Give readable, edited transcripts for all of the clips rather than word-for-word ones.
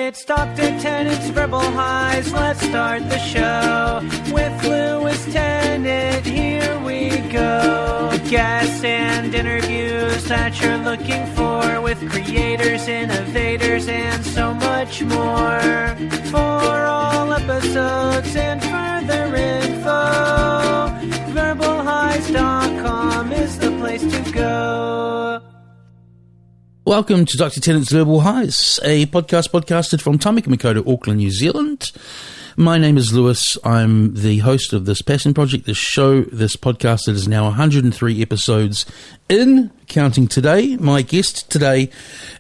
It's Dr. Tennant's Verbal Highs. Let's start the show with Lewis Tennant. Here we go. Guests and interviews that you're looking for with creators, innovators, and so much more. For all episodes and further info, verbalhighs.com is the place to go. Welcome to Dr. Tennant's Verbal Highs, a podcast podcasted from Tamaki Makaurau, Auckland, New Zealand. My name is Lewis. I'm the host of this passion project, this show, this podcast that is now 103 episodes in, counting today. My guest today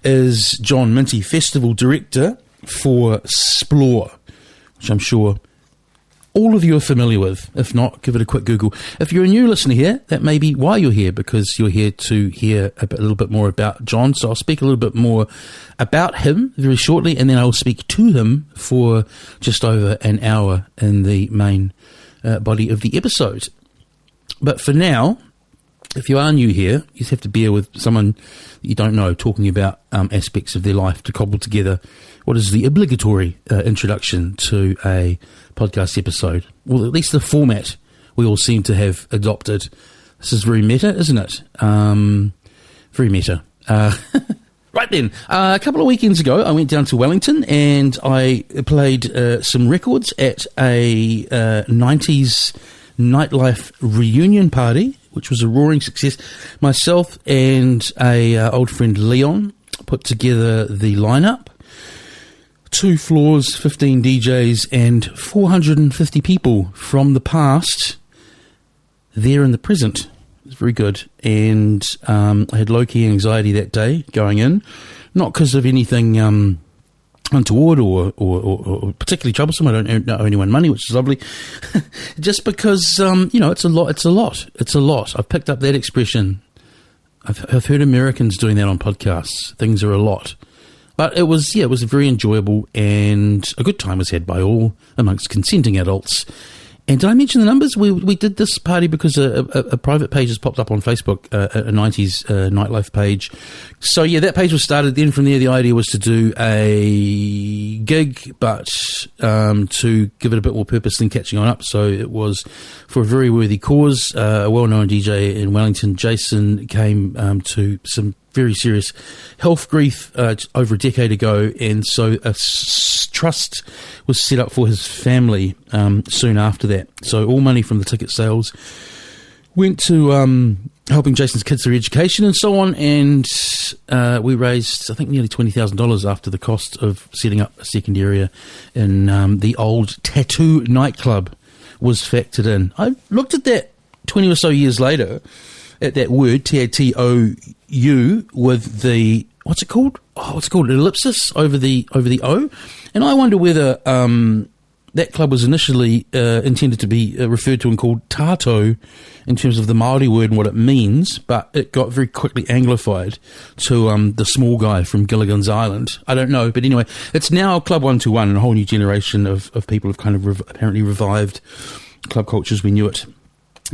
is John Minty, Festival Director for Splore, which I'm sure all of you are familiar with. If not, give it a quick Google. If you're a new listener here, that may be why you're here, because you're here to hear a little bit more about John. So I'll speak a little bit more about him very shortly, and then I'll speak to him for just over an hour in the main body of the episode. But for now, if you are new here, you have to bear with someone that you don't know talking about aspects of their life to cobble together what is the obligatory introduction to a podcast episode. Well, at least the format we all seem to have adopted. This is very meta, isn't it? Very meta. Right then, a couple of weekends ago, I went down to Wellington and I played some records at a 90s nightlife reunion party, which was a roaring success. Myself and a old friend Leon put together the lineup. 2 floors, 15 DJs, and 450 people from the past there in the present. It was very good. And I had low-key anxiety that day going in, not because of anything untoward or particularly troublesome. I don't owe anyone money, which is lovely. Just because, it's a lot. I've picked up that expression. I've heard Americans doing that on podcasts. Things are a lot. But it was very enjoyable, and a good time was had by all amongst consenting adults. And did I mention the numbers? We did this party because a private page has popped up on Facebook, a 90s nightlife page. So yeah, that page was started. Then from there, the idea was to do a gig, but to give it a bit more purpose than catching on up. So it was for a very worthy cause. A well-known DJ in Wellington, Jason, came to some very serious health grief over a decade ago, and so a trust was set up for his family soon after that. So all money from the ticket sales went to helping Jason's kids through education and so on, and we raised, I think, nearly $20,000 after the cost of setting up a second area in the old Tattoo nightclub was factored in. I looked at that 20 or so years later, at that word, T-A-T-O-U, with the, what's it called? An ellipsis over the O. And I wonder whether that club was initially intended to be referred to and called Tato in terms of the Māori word and what it means, but it got very quickly anglified to the small guy from Gilligan's Island. I don't know, but anyway, it's now Club 121, and a whole new generation of people have kind of apparently revived club culture as we knew it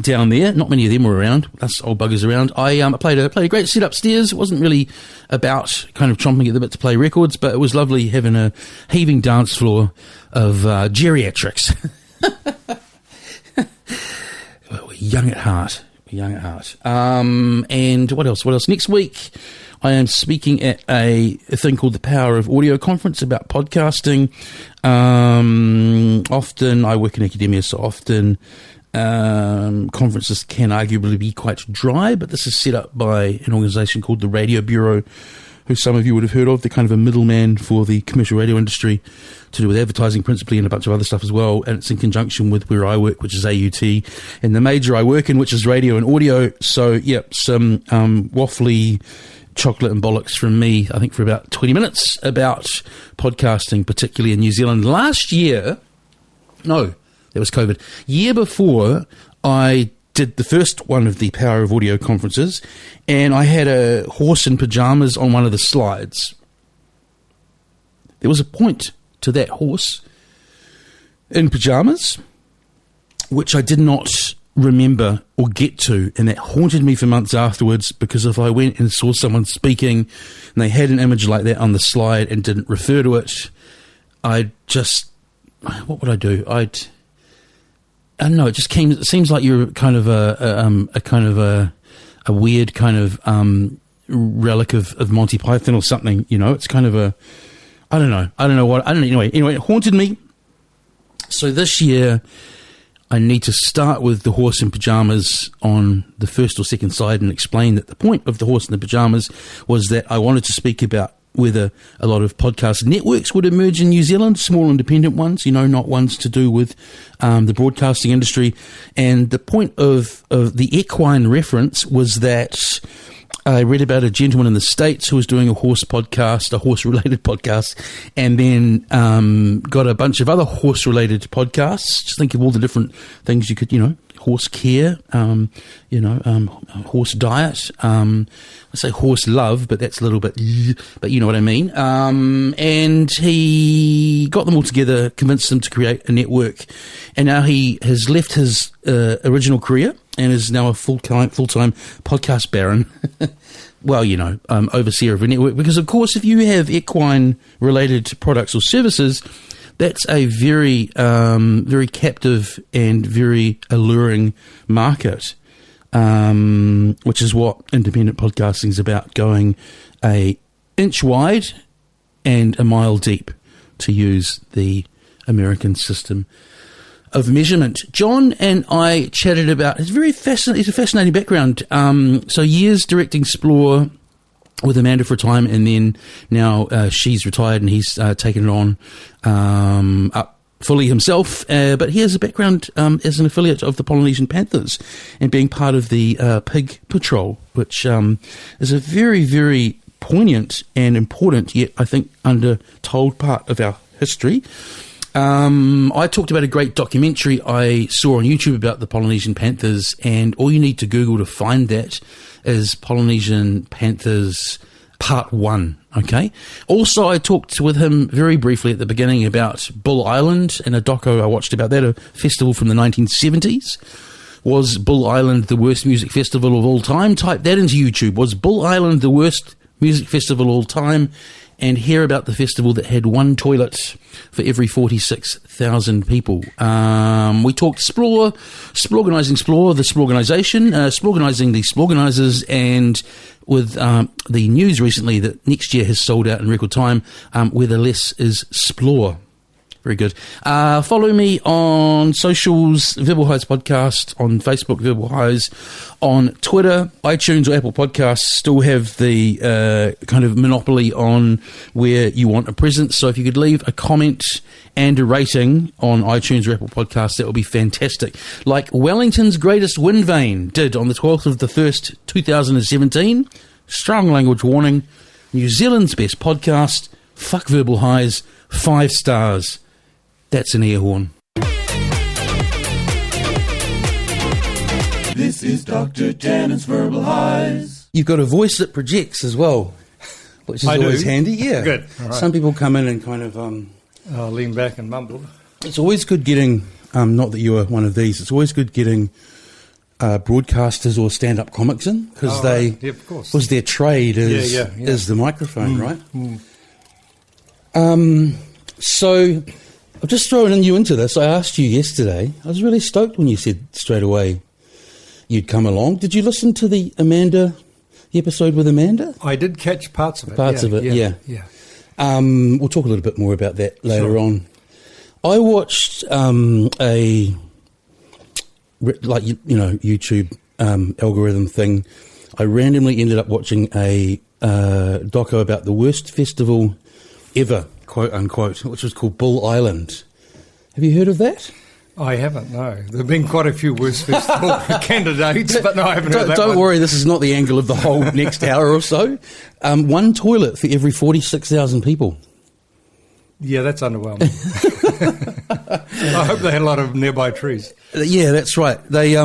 down there. Not many of them were around, us old buggers around. I played a great set upstairs. It wasn't really about kind of chomping at the bit to play records, but it was lovely having a heaving dance floor of geriatrics. We're young at heart. And what else? Next week, I am speaking at a thing called the Power of Audio conference about podcasting. Often, I work in academia, so often conferences can arguably be quite dry, but this is set up by an organisation called the Radio Bureau, who some of you would have heard of. They're kind of a middleman for the commercial radio industry to do with advertising principally and a bunch of other stuff as well, and it's in conjunction with where I work, which is AUT, and the major I work in, which is radio and audio. So yeah, some waffly chocolate and bollocks from me, I think, for about 20 minutes about podcasting, particularly in New Zealand. There was COVID. Year before, I did the first one of the Power of Audio conferences, and I had a horse in pyjamas on one of the slides. There was a point to that horse in pyjamas, which I did not remember or get to, and that haunted me for months afterwards, because if I went and saw someone speaking and they had an image like that on the slide and didn't refer to it, I'd just, what would I do? I don't know. It just came. It seems like you're kind of a weird kind of relic of Monty Python or something. You know, it's kind of a, I don't know. Anyway, it haunted me. So this year, I need to start with the horse in pajamas on the first or second side and explain that the point of the horse in the pajamas was that I wanted to speak about whether a lot of podcast networks would emerge in New Zealand, small independent ones, not ones to do with the broadcasting industry. And the point of the equine reference was that I read about a gentleman in the States who was doing a horse-related podcast, and then got a bunch of other horse-related podcasts. Just think of all the different things you could, horse care, horse diet. I say horse love, but that's a little bit, but you know what I mean. And he got them all together, convinced them to create a network, and now he has left his original career and is now a full-time podcast baron. Well, overseer of a network, because of course, if you have equine-related products or services, that's a very, very captive and very alluring market, which is what independent podcasting is about, going an inch wide and a mile deep, to use the American system of measurement. John and I chatted about it's a fascinating background. So years directing Explore with Amanda for a time, and then now she's retired and he's taken it on up fully himself. But he has a background as an affiliate of the Polynesian Panthers and being part of the Pig Patrol, which is a very, very poignant and important, yet I think undertold part of our history. I talked about a great documentary I saw on YouTube about the Polynesian Panthers, and all you need to Google to find that is Polynesian Panthers Part 1, okay? Also, I talked with him very briefly at the beginning about Bull Island and a doco I watched about that, a festival from the 1970s. Was Bull Island the worst music festival of all time? Type that into YouTube. Was Bull Island the worst music festival of all time? And hear about the festival that had one toilet for every 46,000 people. We talked Splorganising Splore, the Splorganisation, Splorganising the Splorganisers, and with the news recently that next year has sold out in record time, where the less is Splore. Very good. Follow me on socials, Verbal Highs Podcast, on Facebook, Verbal Highs, on Twitter. iTunes or Apple Podcasts still have the kind of monopoly on where you want a presence. So if you could leave a comment and a rating on iTunes or Apple Podcasts, that would be fantastic. Like Wellington's Greatest Wind Vane did on the 12th of the 1st, 2017. Strong language warning. New Zealand's best podcast. Fuck Verbal Highs. 5 stars. That's an air horn. This is Dr. Tannen's Verbal Highs. You've got a voice that projects as well, which is always handy. Yeah. Good. All right. Some people come in and kind of... I'll lean back and mumble. It's always good getting... not that you are one of these. It's always good getting broadcasters or stand-up comics in, because Yeah, of course. Because their trade is the microphone, right? So... I've just thrown you into this. I asked you yesterday. I was really stoked when you said straight away you'd come along. Did you listen to the episode with Amanda? I did catch parts of it. Yeah. We'll talk a little bit more about that later on. I watched YouTube algorithm thing. I randomly ended up watching a doco about the worst festival ever, quote unquote, which was called Bull Island. Have you heard of that? I haven't, no. There have been quite a few worst festival candidates, but no, I haven't heard that Don't one. worry, this is not the angle of the whole next hour or so. One toilet for every 46,000 people. Yeah, that's underwhelming. I hope they had a lot of nearby trees. Yeah, that's right. They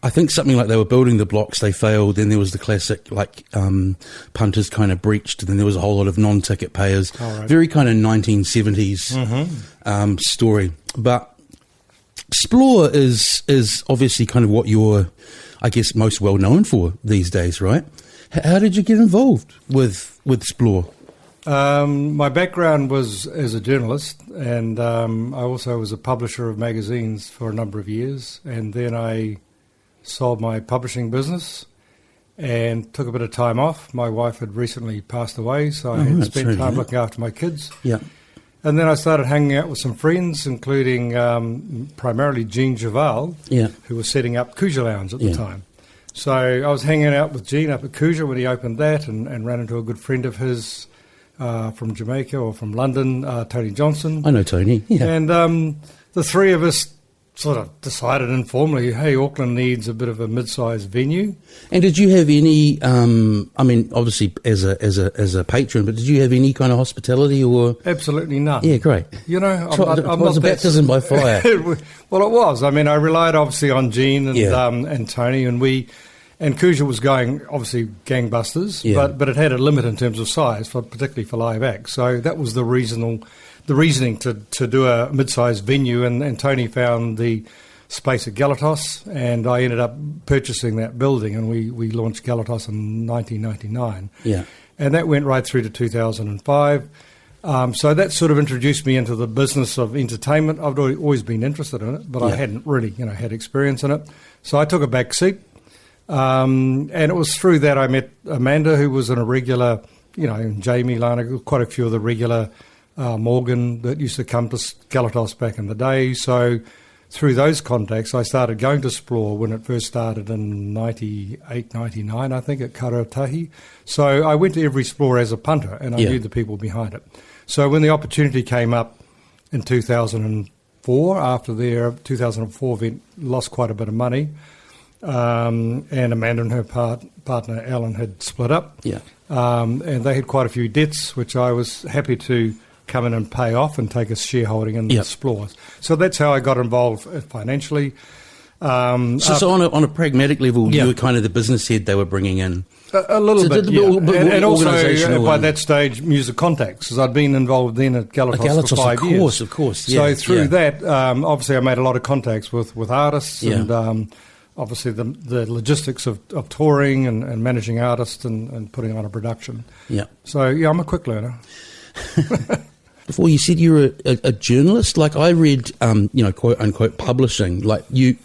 I think something like they were building the blocks, they failed, then there was the classic, punters kind of breached, and then there was a whole lot of non-ticket payers. Oh, right. Very kind of 1970s story. But Splore is obviously kind of what you're, I guess, most well known for these days, right? How did you get involved with Splore? My background was as a journalist, and I also was a publisher of magazines for a number of years. And then I sold my publishing business and took a bit of time off. My wife had recently passed away, so I had spent time looking after my kids. Yeah. And then I started hanging out with some friends, including primarily Jean Javal, who was setting up Kuja Lounge at the time. So I was hanging out with Jean up at Kuja when he opened that, and ran into a good friend of his from Jamaica or from London, Tony Johnson. I know Tony, yeah. And the three of us sort of decided informally, hey, Auckland needs a bit of a mid-sized venue. And did you have any, I mean, obviously as a patron, but did you have any kind of hospitality or? Absolutely none. Yeah, great. You know, it was a baptism by fire. Well, it was. I mean, I relied obviously on Jean and Tony, and Kuja was going obviously gangbusters, but it had a limit in terms of size, particularly for live acts. So that was the reasoning to do a mid-sized venue, and Tony found the space at Galatos, and I ended up purchasing that building, and we launched Galatos in 1999. Yeah. And that went right through to 2005. So that sort of introduced me into the business of entertainment. I've always been interested in it, but I hadn't really, had experience in it. So I took a back seat, and it was through that I met Amanda, who was in a regular, Jamie, Lana, quite a few of the regular Morgan that used to come to Galatos back in the day. So through those contacts, I started going to Splore when it first started in 98, 99, I think, at Karuatahi. So I went to every Splore as a punter, and I knew the people behind it. So when the opportunity came up in 2004, after their 2004 event, lost quite a bit of money, and Amanda and her partner Alan had split up. Yeah. And they had quite a few debts, which I was happy to come in and pay off and take a shareholding in the Splores. So that's how I got involved financially. So on a pragmatic level, you were kind of the business head they were bringing in. A little bit, and also by that stage, music contacts, because I'd been involved then at Galatos for 5 years. Of course. Yeah, so through that, obviously I made a lot of contacts with artists and obviously the logistics of touring and managing artists and putting on a production. Yeah. So, I'm a quick learner. Before you said you were a journalist, like I read, quote unquote publishing. Like you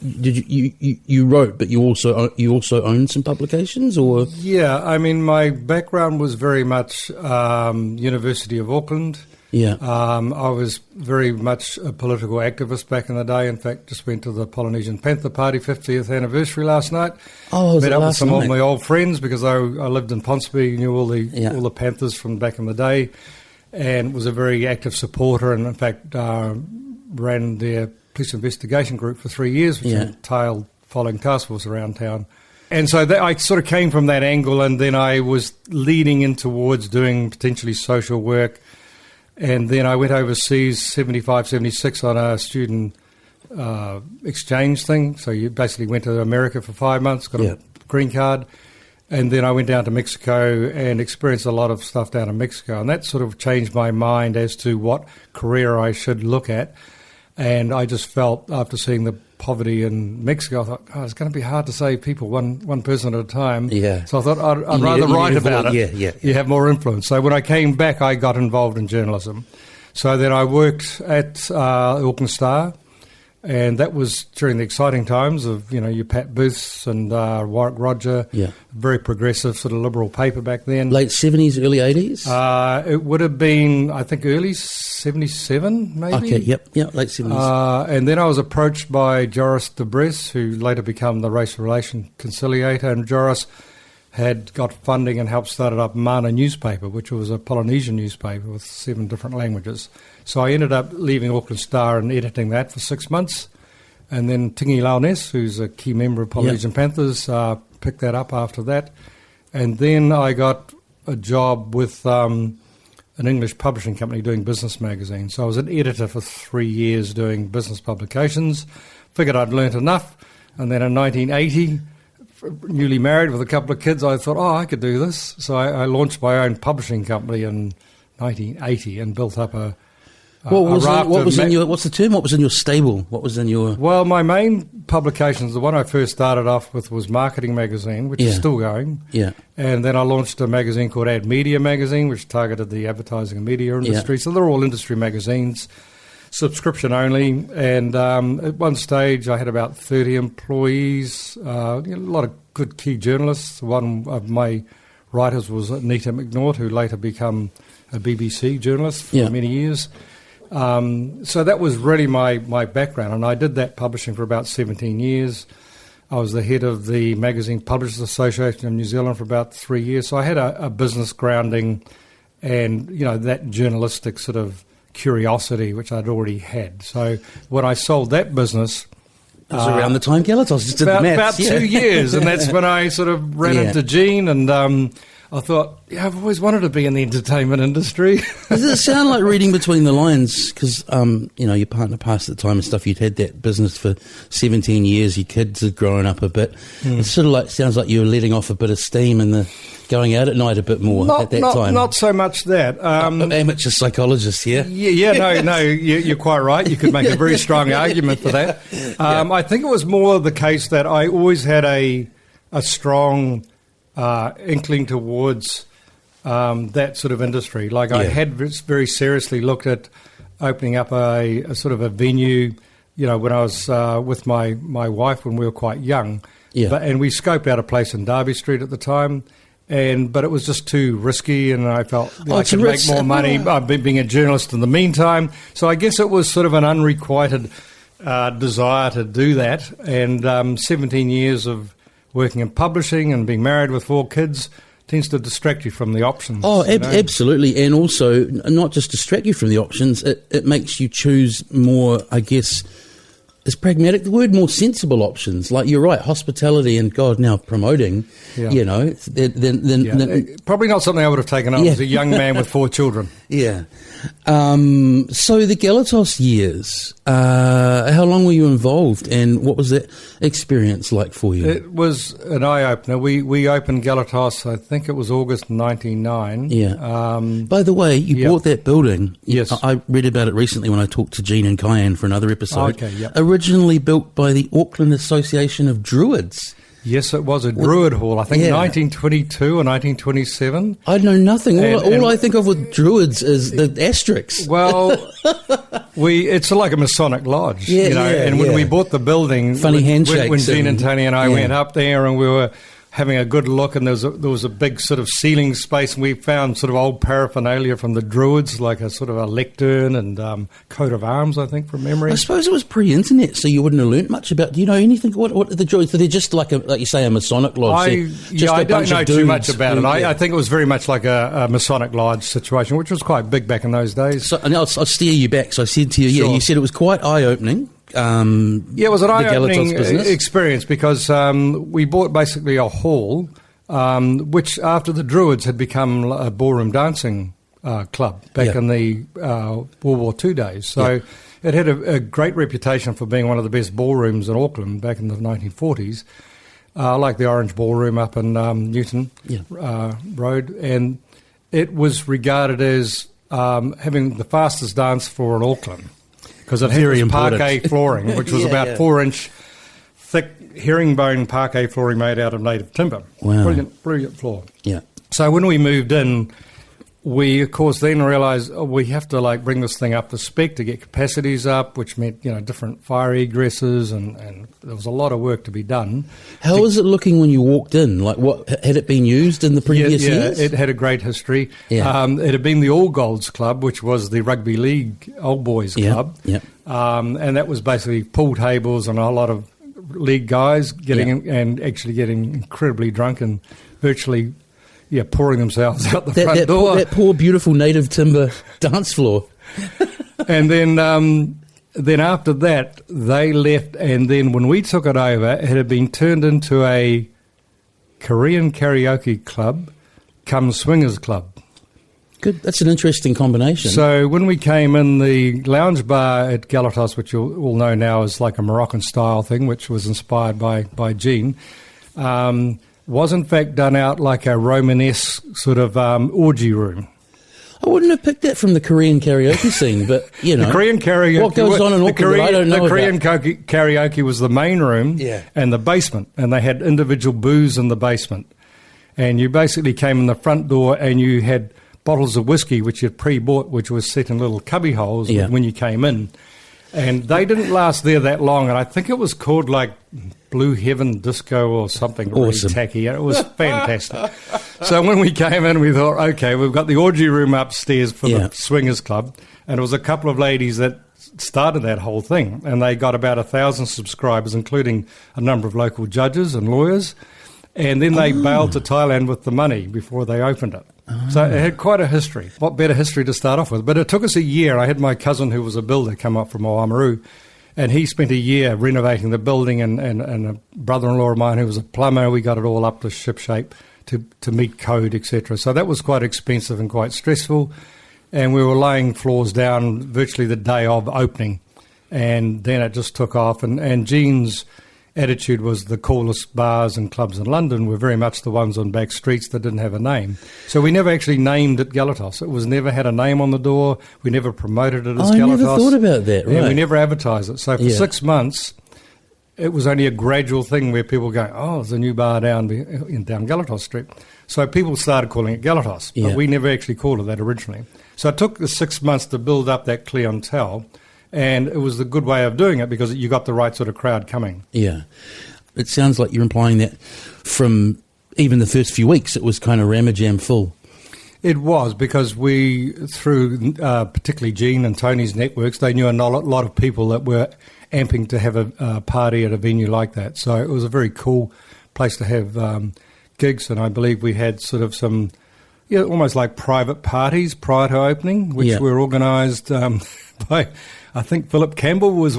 wrote, but you also owned some publications, or? Yeah, I mean, my background was very much University of Auckland. Yeah, I was very much a political activist back in the day. In fact, just went to the Polynesian Panther Party 50th anniversary last night. Oh, met up with some of my old friends because I lived in Ponsonby, knew all the Panthers from back in the day. And was a very active supporter, and in fact ran their police investigation group for 3 years, which entailed following task force around town. And so I sort of came from that angle, and then I was leading in towards doing potentially social work. And then I went overseas, 75, 76, on a student exchange thing. So you basically went to America for 5 months, got a green card. And then I went down to Mexico and experienced a lot of stuff down in Mexico. And that sort of changed my mind as to what career I should look at. And I just felt, after seeing the poverty in Mexico, I thought, it's going to be hard to save people one person at a time. Yeah. So I thought I'd rather write about it. Yeah. You have more influence. So when I came back, I got involved in journalism. So then I worked at Auckland Star. And that was during the exciting times of, your Pat Booths and Warwick Roger. Yeah. Very progressive, sort of liberal paper back then. Late 70s, early 80s? It would have been, I think, early 77, maybe. Okay, yep, late 70s. And then I was approached by Joris de Bres, who later became the race relation conciliator. And Joris had got funding and helped start up Mana newspaper, which was a Polynesian newspaper with 7 different languages. So I ended up leaving Auckland Star and editing that for 6 months. And then Tingi Launes, who's a key member of Polynesian Panthers, picked that up after that. And then I got a job with an English publishing company doing business magazines. So I was an editor for 3 years doing business publications. Figured I'd learnt enough. And then in 1980... newly married with a couple of kids, I thought, I could do this. So I launched my own publishing company in 1980 and built up a What's the term? What was in your stable? What was in your... Well, my main publications, the one I first started off with was Marketing Magazine, which is still going. Yeah. And then I launched a magazine called Ad Media Magazine, which targeted the advertising and media industry. So they're all industry magazines, subscription only. And at one stage, I had about 30 employees, a lot of good key journalists. One of my writers was Nita McNaught, who later became a BBC journalist for many years. So that was really my background, and I did that publishing for about 17 years. I was the head of the Magazine Publishers Association in New Zealand for about 3 years, so I had a business grounding and, that journalistic sort of curiosity, which I'd already had. So when I sold that business... It was around the time Galatos just did the maths. About 2 years, and that's when I sort of ran into Gene, and... I thought, I've always wanted to be in the entertainment industry. Does it sound like reading between the lines? Because, your partner passed at the time and stuff. You'd had that business for 17 years. Your kids had grown up a bit. It sort of sounds like you were letting off a bit of steam and going out at night a bit more at that time. Not so much that. Amateur psychologist here. No, you're quite right. You could make a very strong argument for that. I think it was more the case that I always had a strong... inkling towards that sort of industry. Like I had very seriously looked at opening up a sort of a venue, when I was with my wife when we were quite young. Yeah. And we scoped out a place in Derby Street at the time, but it was just too risky, and I felt I could make more money being a journalist in the meantime. So I guess it was sort of an unrequited desire to do that, and 17 years of working in publishing and being married with 4 kids tends to distract you from the options. Oh, absolutely. And also, not just distract you from the options, it makes you choose more, I guess, is pragmatic the word, more sensible options. Like, you're right, hospitality and, God, now promoting, probably not something I would have taken on as a young man with 4 children. Yeah. So the Galatos years, how long were you involved, and what was that experience like for you? It was an eye-opener. We opened Galatos, I think it was August 1999. Yeah. By the way, you bought that building. Yes. I read about it recently when I talked to Gene and Kyan for another episode. Okay, yep. Originally built by the Auckland Association of Druids. Yes, it was a Druid Hall. I think 1922 or 1927. I know nothing. All I think of with Druids is the asterisks. Well, it's like a Masonic lodge, And when we bought the building, funny handshakes. When Gene and Tony and I went up there, and we were having a good look, and there was a big sort of ceiling space, and we found sort of old paraphernalia from the Druids, like a sort of a lectern and coat of arms, I think, from memory. I suppose it was pre-internet, so you wouldn't have learnt much about. Do you know anything? What are the Druids? So they're just like you say, a Masonic lodge. I don't know too much about it. I think it was very much like a Masonic lodge situation, which was quite big back in those days. So, and I'll steer you back. So I said to you, you said it was quite eye-opening. It was an eye-opening experience because we bought basically a hall, which after the Druids had become a ballroom dancing club back in the World War II days. So it had a great reputation for being one of the best ballrooms in Auckland back in the 1940s, like the Orange Ballroom up in Newton Road. And it was regarded as having the fastest dance floor in Auckland, because it had parquet flooring, which was about 4-inch thick herringbone parquet flooring made out of native timber. Wow. Brilliant floor. Yeah. So when we moved in, we, of course, then realised we have to bring this thing up to spec to get capacities up, which meant different fire egresses, and there was a lot of work to be done. How was it looking when you walked in? Like, what had it been used in the previous years? Yeah, it had a great history. Yeah. It had been the All Golds Club, which was the rugby league old boys club, and that was basically pool tables and a whole lot of league guys getting incredibly drunk and virtually. Yeah, pouring themselves out the front door. That poor, beautiful native timber dance floor. And then after that, they left. And then when we took it over, it had been turned into a Korean karaoke club, come swingers club. Good. That's an interesting combination. So when we came in, the lounge bar at Galatos, which you'll all know now is like a Moroccan-style thing, which was inspired by Gene, was in fact done out like a Romanesque sort of orgy room. I wouldn't have picked that from the Korean karaoke scene, but, you know. The Korean karaoke... What goes on in Auckland I don't know The Korean karaoke was the main room and the basement, and they had individual booths in the basement. And you basically came in the front door and you had bottles of whiskey, which you'd pre-bought, which was set in little cubby holes when you came in. And they didn't last there that long, and I think it was called like Blue Heaven Disco or something really tacky. It was fantastic. So when we came in, we thought, okay, we've got the orgy room upstairs for the Swingers Club, and it was a couple of ladies that started that whole thing, and they got about 1,000 subscribers, including a number of local judges and lawyers, and then they bailed to Thailand with the money before they opened it. So it had quite a history. What better history to start off with? But it took us a year. I had my cousin who was a builder come up from Oamaru, and he spent a year renovating the building, and a brother-in-law of mine who was a plumber, we got it all up to shipshape to meet code, etc. So that was quite expensive and quite stressful, and we were laying floors down virtually the day of opening, and then it just took off, and Gene's attitude was the coolest bars and clubs in London were very much the ones on back streets that didn't have a name. So we never actually named it Galatos. It was never had a name on the door. We never promoted it as Galatos. I never thought about that, right. And we never advertised it. So for 6 months, it was only a gradual thing where people go, oh, there's a new bar down Galatos Street. So people started calling it Galatos, but we never actually called it that originally. So it took the 6 months to build up that clientele. And it was the good way of doing it because you got the right sort of crowd coming. Yeah. It sounds like you're implying that from even the first few weeks it was kind of ramajam full. It was because we, through particularly Gene and Tony's networks, they knew a lot of people that were amping to have a party at a venue like that. So it was a very cool place to have gigs, and I believe we had sort of some, almost like private parties prior to opening, which were organised by... I think Philip Campbell was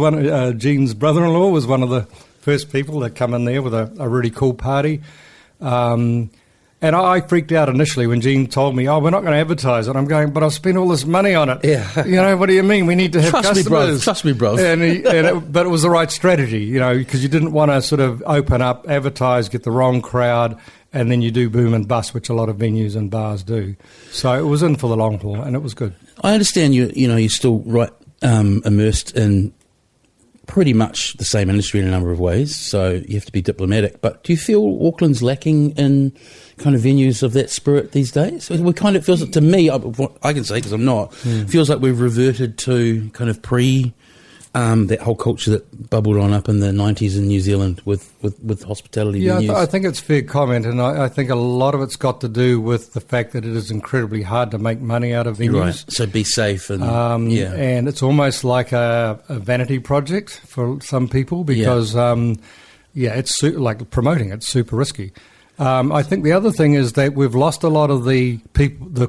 Gene's brother-in-law was one of the first people that come in there with a really cool party. And I freaked out initially when Gene told me, we're not going to advertise it. I'm going, but I've spent all this money on it. Yeah. What do you mean? We need to have customers. Trust me, bro. But it was the right strategy, because you didn't want to sort of open up, advertise, get the wrong crowd, and then you do boom and bust, which a lot of venues and bars do. So it was in for the long haul, and it was good. I understand you're still immersed in pretty much the same industry in a number of ways, so you have to be diplomatic. But do you feel Auckland's lacking in kind of venues of that spirit these days? It kind of feels, to me, I can say because I'm not, feels like we've reverted to kind of that whole culture that bubbled on up in the 90s in New Zealand with hospitality venues. Yeah, I think it's a fair comment, and I think a lot of it's got to do with the fact that it is incredibly hard to make money out of venues. Right, so be safe. And and it's almost like a vanity project for some people because, it's like promoting it's super risky. I think the other thing is that we've lost a lot of the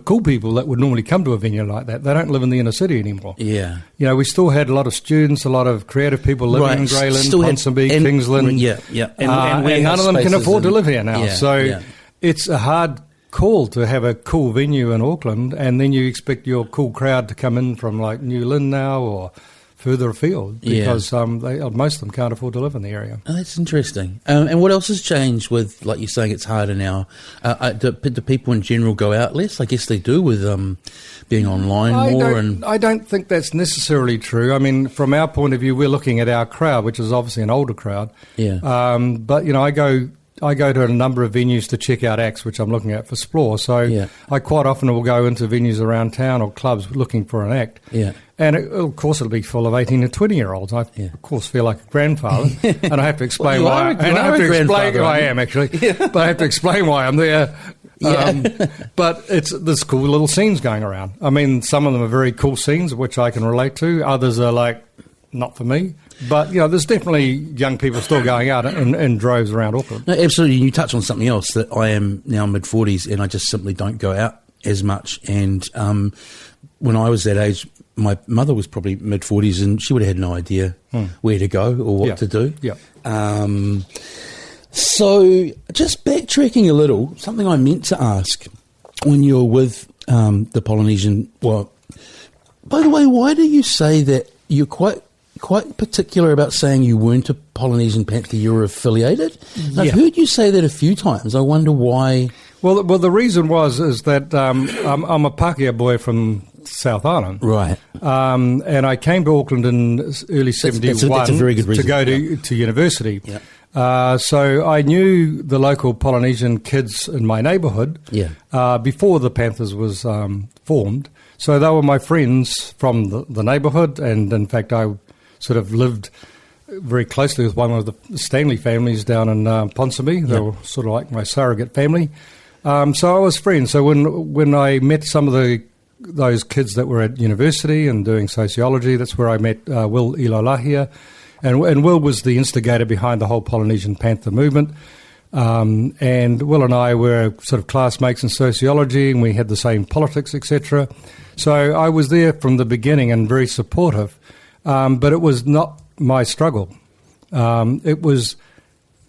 cool people that would normally come to a venue like that. They don't live in the inner city anymore. Yeah. We still had a lot of students, a lot of creative people living in Greyland, Ponsonby, Kingsland. And none of them can afford to live here now. It's a hard call to have a cool venue in Auckland, and then you expect your cool crowd to come in from like New Lynn now or further afield because most of them can't afford to live in the area. Oh, that's interesting. And what else has changed with, like you're saying, it's harder now? Do people in general go out less? I guess they do with being online more. I don't think that's necessarily true. I mean, from our point of view, we're looking at our crowd, which is obviously an older crowd. Yeah. But, I go to a number of venues to check out acts, which I'm looking at for Splore. So I quite often will go into venues around town or clubs looking for an act. Yeah. And of course, it'll be full of 18 and 20-year-olds. I, of course, feel like a grandfather, and I have to explain why. I am actually, but I have to explain why I'm there. But there's cool little scenes going around. I mean, some of them are very cool scenes, which I can relate to. Others are like, not for me. But, there's definitely young people still going out in droves around Auckland. No, absolutely. You touch on something else, that I am now mid-40s and I just simply don't go out as much. And when I was that age, my mother was probably mid-40s and she would have had no idea where to go or what to do. Yeah. So just backtracking a little, something I meant to ask when you were with the Polynesian... Well, by the way, why do you say that you're quite particular about saying you weren't a Polynesian Panther, you were affiliated? I've heard you say that a few times. I wonder why Well, the reason is that I'm a Pākehā boy from South Island. Right. And I came to Auckland in early 71 that's a very good reason. to go to university. Yeah. So I knew the local Polynesian kids in my neighbourhood before the Panthers was formed. So they were my friends from the neighbourhood, and in fact I sort of lived very closely with one of the Stanley families down in Ponsonby. They were sort of like my surrogate family. So I was friends. So when I met some of those kids that were at university and doing sociology, that's where I met Will Ilolahia. And Will was the instigator behind the whole Polynesian Panther movement. And Will and I were sort of classmates in sociology, and we had the same politics, etc. So I was there from the beginning and very supportive. But it was not my struggle. It was,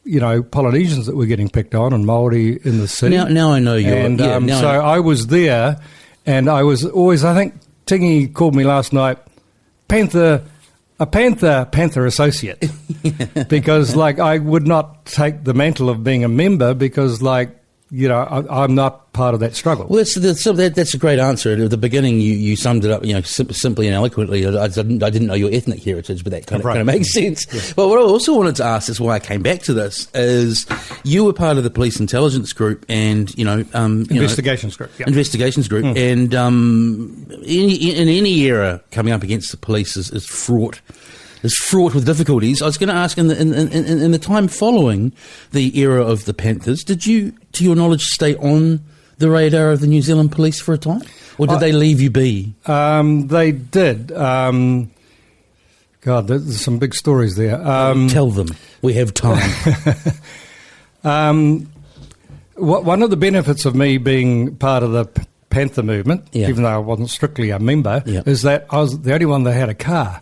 Polynesians that were getting picked on and Māori in the city. Now I know you're... And I was there, and I was always, I think Tingy called me last night, Panther associate, because I would not take the mantle of being a member because I'm not part of that struggle. Well, that's a great answer. At the beginning, you summed it up, simply and eloquently. I didn't know your ethnic heritage, but that kind of makes sense. Yeah. But what I also wanted to ask is why I came back to this is you were part of the police intelligence group and investigations group, and in any era coming up against the police is fraught. Is fraught with difficulties. I was going to ask, in the time following the era of the Panthers, did you, to your knowledge, stay on the radar of the New Zealand police for a time? Or did they leave you be? They did. God, there's some big stories there. Tell them. We have time. One of the benefits of me being part of the Panther movement, even though I wasn't strictly a member, is that I was the only one that had a car.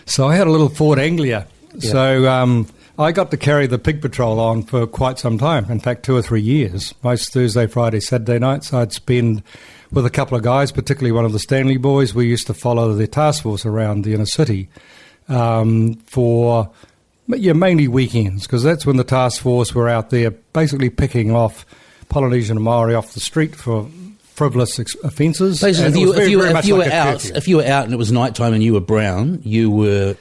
So I had a little Ford Anglia. So I got to carry the pig patrol on for quite some time. In fact, 2 or 3 years. Most Thursday, Friday, Saturday nights I'd spend with a couple of guys, particularly one of the Stanley boys. We used to follow their task force around the inner city for mainly weekends, because that's when the task force were out there basically picking off Polynesian and Maori off the street for frivolous offences. Basically, if you were out and it was nighttime and you were brown, you were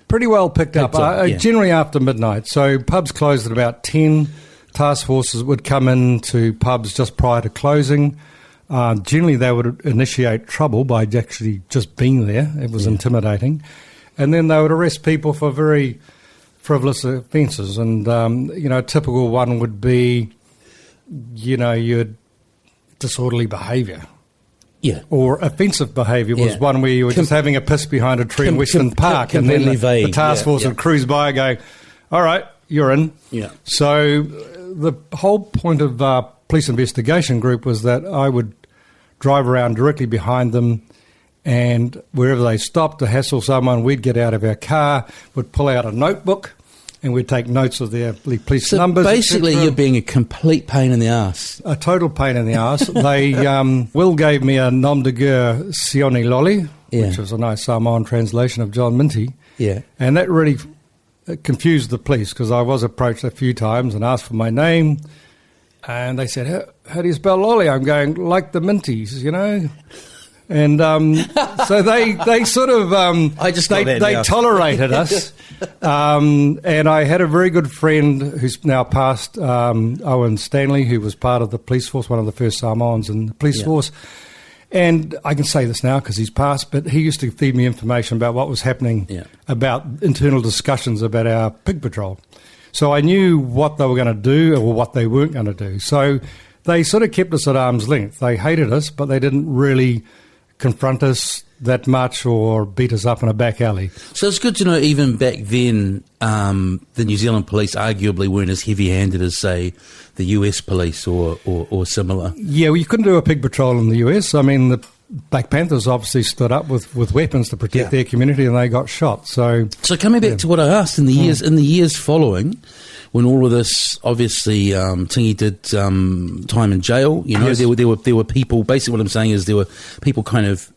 pretty well picked up. Generally after midnight. So pubs closed at about 10. Task forces would come into pubs just prior to closing. Generally, they would initiate trouble by actually just being there. It was intimidating, and then they would arrest people for very frivolous offences. And a typical one would be, your disorderly behaviour. Yeah. Or offensive behaviour was one where you were just having a piss behind a tree in Western Park, and then the task force would cruise by going, all right, you're in. Yeah. So the whole point of police investigation group was that I would drive around directly behind them, and wherever they stopped to hassle someone, we'd get out of our car, would pull out a notebook, and we'd take notes of their police numbers. Basically, you're being a complete pain in the arse. A total pain in the arse. They Will gave me a nom de guerre Sione Lolly, which was a nice Samoan translation of John Minty. Yeah. And that really confused the police, because I was approached a few times and asked for my name, and they said, how do you spell Lolly? I'm going, like the Minties, And so they sort of they tolerated us, and I had a very good friend who's now passed, Owen Stanley, who was part of the police force, one of the first Samoans in the police force. And I can say this now because he's passed, but he used to feed me information about what was happening, about internal discussions about our pig patrol. So I knew what they were going to do or what they weren't going to do. So they sort of kept us at arm's length. They hated us, but they didn't really confront us that much or beat us up in a back alley. So it's good to know even back then the New Zealand police arguably weren't as heavy-handed as, say, the US police or similar. Yeah, well, you couldn't do a pig patrol in the US. I mean, the Black Panthers obviously stood up with weapons to protect their community, and they got shot. So coming back to what I asked, in the years following, when all of this, obviously, Tingy did time in jail. There were people. Basically, what I'm saying is there were people kind of,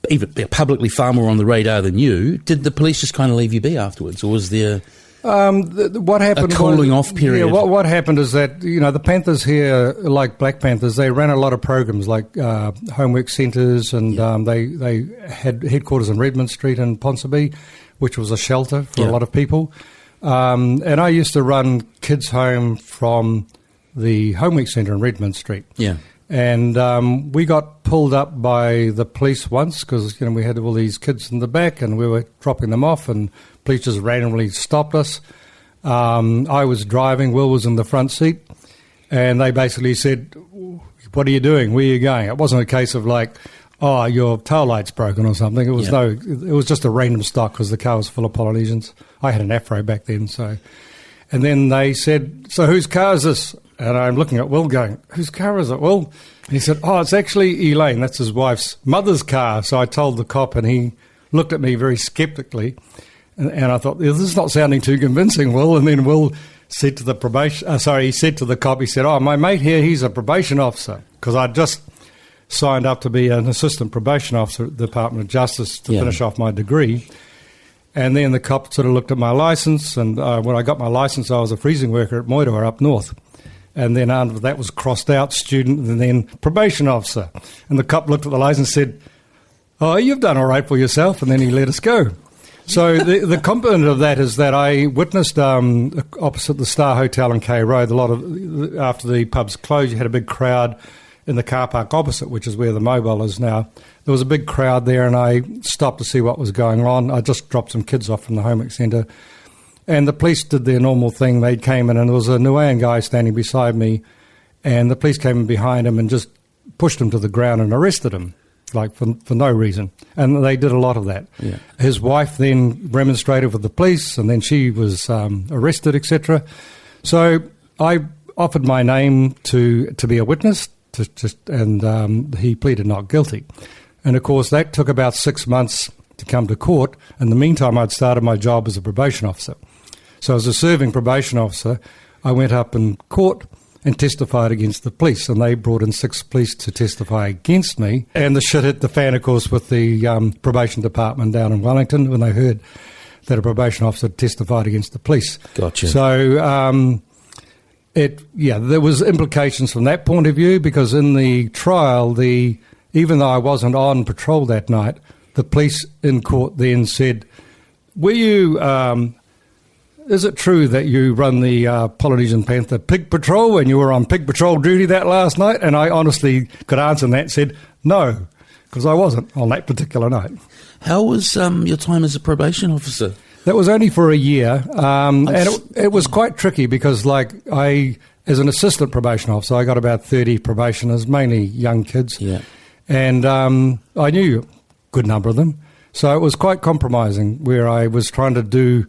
even publicly far more on the radar than you. Did the police just kind of leave you be afterwards, or was there? What happened? A cooling off period. Yeah, what happened is that, the Panthers here, like Black Panthers, they ran a lot of programs like homework centres, and they had headquarters in Redmond Street in Ponsonby, which was a shelter for a lot of people. And I used to run kids home from the homework centre in Redmond Street. Yeah. And we got pulled up by the police once because, we had all these kids in the back and we were dropping them off, and police just randomly stopped us. I was driving, Will was in the front seat, and they basically said, "What are you doing? Where are you going?" It wasn't a case of like, "Oh, your tail light's broken" or something. It was it was just a random stop because the car was full of Polynesians. I had an afro back then, so. And then they said, "So whose car is this?" And I'm looking at Will going, "Whose car is it, Will?" And he said, "Oh, it's actually Elaine. That's his wife's mother's car." So I told the cop, and he looked at me very sceptically. And I thought, this is not sounding too convincing, Will. And then Will said to the he said to the cop, he said, "Oh, my mate here, he's a probation officer." Because I'd just signed up to be an assistant probation officer at the Department of Justice to finish off my degree. And then the cop sort of looked at my licence, and when I got my licence, I was a freezing worker at Moidoa up north. And then after that was crossed out, student, and then probation officer. And the cop looked at the licence and said, "Oh, you've done all right for yourself," and then he let us go. So the component of that is that I witnessed opposite the Star Hotel in K Road, after the pubs closed, you had a big crowd in the car park opposite, which is where the mobile is now. There was a big crowd there, and I stopped to see what was going on. I just dropped some kids off from the homework centre, and the police did their normal thing. They came in, and there was a Niuean guy standing beside me, and the police came in behind him and just pushed him to the ground and arrested him. Like for no reason. And they did a lot of that. Yeah. His wife then remonstrated with the police, and then she was arrested, etc. So I offered my name to be a witness, and he pleaded not guilty. And of course, that took about 6 months to come to court. In the meantime, I'd started my job as a probation officer. So as a serving probation officer, I went up in court and testified against the police, and they brought in 6 police to testify against me. And the shit hit the fan, of course, with the probation department down in Wellington when they heard that a probation officer testified against the police. Gotcha. So there was implications from that point of view, because in the trial, even though I wasn't on patrol that night, the police in court then said, "Were you... is it true that you run the Polynesian Panther Pig Patrol and you were on Pig Patrol duty that last night?" And I honestly could answer that and said, "No," because I wasn't on that particular night. How was your time as a probation officer? That was only for a year, and it was quite tricky because, as an assistant probation officer, I got about 30 probationers, mainly young kids, and I knew a good number of them. So it was quite compromising, where I was trying to do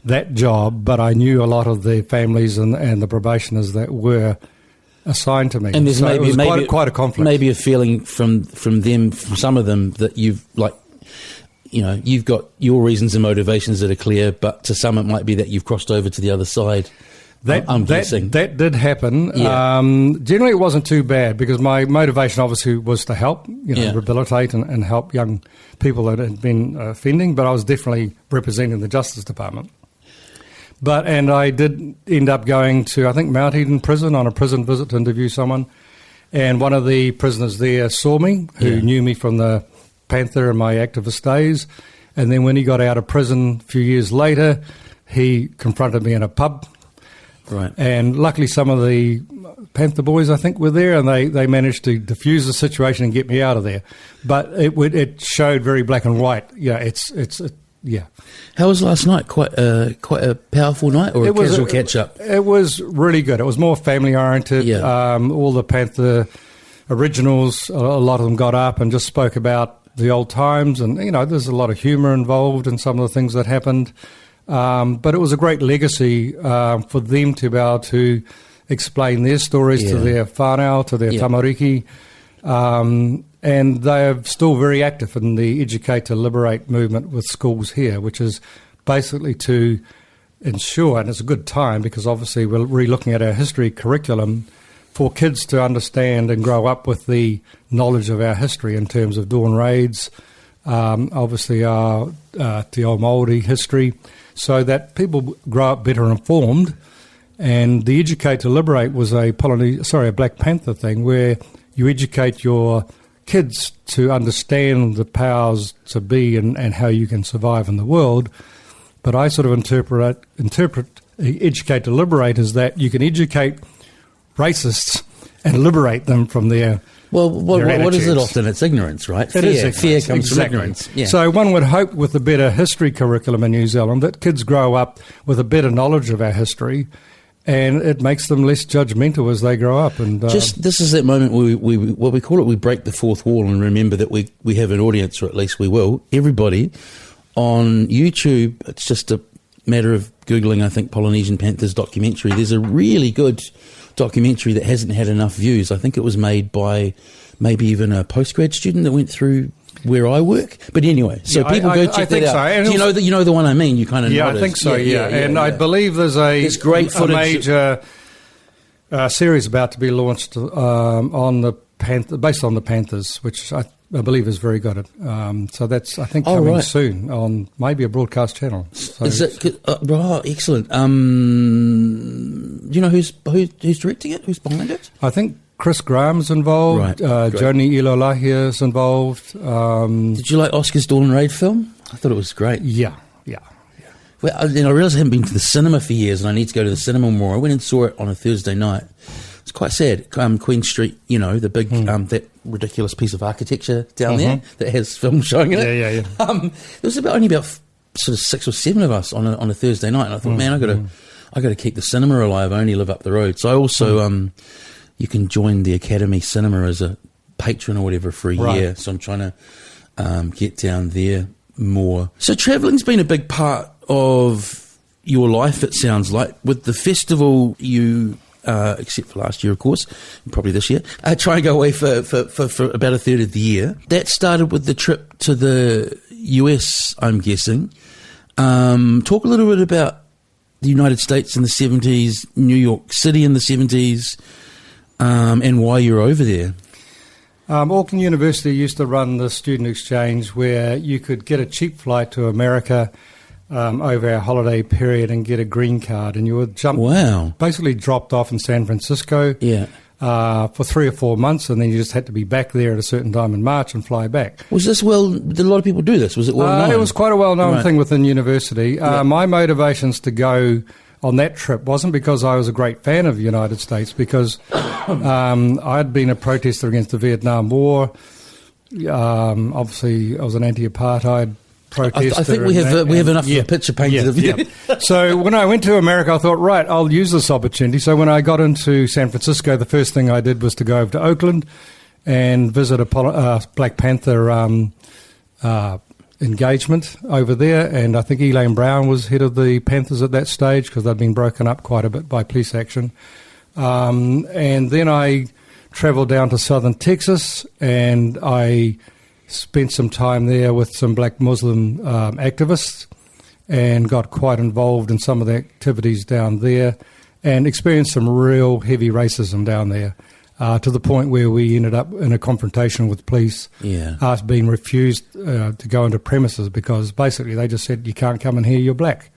that job, but I knew a lot of the families and the probationers that were assigned to me. And there's quite a conflict. Maybe a feeling from them, from some of them, that you've got your reasons and motivations that are clear, but to some it might be that you've crossed over to the other side. I'm guessing. That did happen. Yeah. Generally it wasn't too bad, because my motivation obviously was to help, rehabilitate and help young people that had been offending, but I was definitely representing the Justice Department. And I did end up going to, I think, Mount Eden Prison on a prison visit to interview someone. And one of the prisoners there saw me, who knew me from the Panther and my activist days. And then when he got out of prison a few years later, he confronted me in a pub. Right. And luckily some of the Panther boys, I think, were there, and they managed to diffuse the situation and get me out of there. But it showed very black and white. Yeah. How was last night? Quite a powerful night, or a casual catch-up? It was really good. It was more family-oriented. Yeah. All the Panther originals, a lot of them got up and just spoke about the old times. And, there's a lot of humour involved in some of the things that happened. But it was a great legacy for them to be able to explain their stories to their whānau, to their tamariki. And they are still very active in the Educate to Liberate movement with schools here, which is basically to ensure, and it's a good time because obviously we're re-looking at our history curriculum, for kids to understand and grow up with the knowledge of our history in terms of dawn raids, obviously our Te Ao Māori history, so that people grow up better informed. And the Educate to Liberate was a Black Panther thing where you educate your kids to understand the powers to be and how you can survive in the world. But I sort of interpret Educate to Liberate as that you can educate racists and liberate them from their Well, what is it often? It's ignorance, right? Fear comes from ignorance. Yeah. So one would hope with the better history curriculum in New Zealand that kids grow up with a better knowledge of our history, and it makes them less judgmental as they grow up. And this is that moment where we break the fourth wall and remember that we have an audience, or at least we will. Everybody on YouTube, it's just a matter of Googling, I think, Polynesian Panthers documentary. There's a really good documentary that hasn't had enough views. I think it was made by maybe even a postgrad student that went through where I work. But anyway, so people go check that out. So. You know the one I mean. You kind of I think so. Yeah. I believe there's a great footage. A major series about to be launched on the based on the Panthers, which I believe is very good. So that's, I think, coming soon on maybe a broadcast channel. So is it? Excellent. Do you know who's directing it? Who's behind it? I think Chris Graham's involved. Right. Joni Ilolahia is involved. Did you like Oscar's Dawn and Raid film? I thought it was great. Yeah. Well, I realised I haven't been to the cinema for years, and I need to go to the cinema more. I went and saw it on a Thursday night. It's quite sad. Queen Street, the big, that ridiculous piece of architecture down there that has film showing in it. Yeah. There was only about sort of 6 or 7 of us on a Thursday night, and I thought, man, I got to keep the cinema alive. I only live up the road, so I also you can join the Academy Cinema as a patron or whatever for a year. So I'm trying to get down there more. So travelling's been a big part of your life, it sounds like. With the festival, you, except for last year, of course, and probably this year, try and go away for about a third of the year. That started with the trip to the US, I'm guessing. Talk a little bit about the United States in the 70s, New York City in the 70s, and why you're over there. Auckland University used to run the student exchange where you could get a cheap flight to America over our holiday period and get a green card, and you would basically dropped off in San Francisco for 3 or 4 months, and then you just had to be back there at a certain time in March and fly back. Did a lot of people do this? Was it well known? It was quite a well-known thing within university. My motivations to go on that trip wasn't because I was a great fan of the United States, because I'd been a protester against the Vietnam War. Obviously, I was an anti-apartheid protester. I think we have enough of a picture painted of you. So when I went to America, I thought, right, I'll use this opportunity. So when I got into San Francisco, the first thing I did was to go over to Oakland and visit a Black Panther engagement over there. And I think Elaine Brown was head of the Panthers at that stage, because they'd been broken up quite a bit by police action. And then I travelled down to southern Texas, and I spent some time there with some black Muslim activists and got quite involved in some of the activities down there and experienced some real heavy racism down there, to the point where we ended up in a confrontation with police, us being refused to go into premises because basically they just said, you can't come in here, you're black.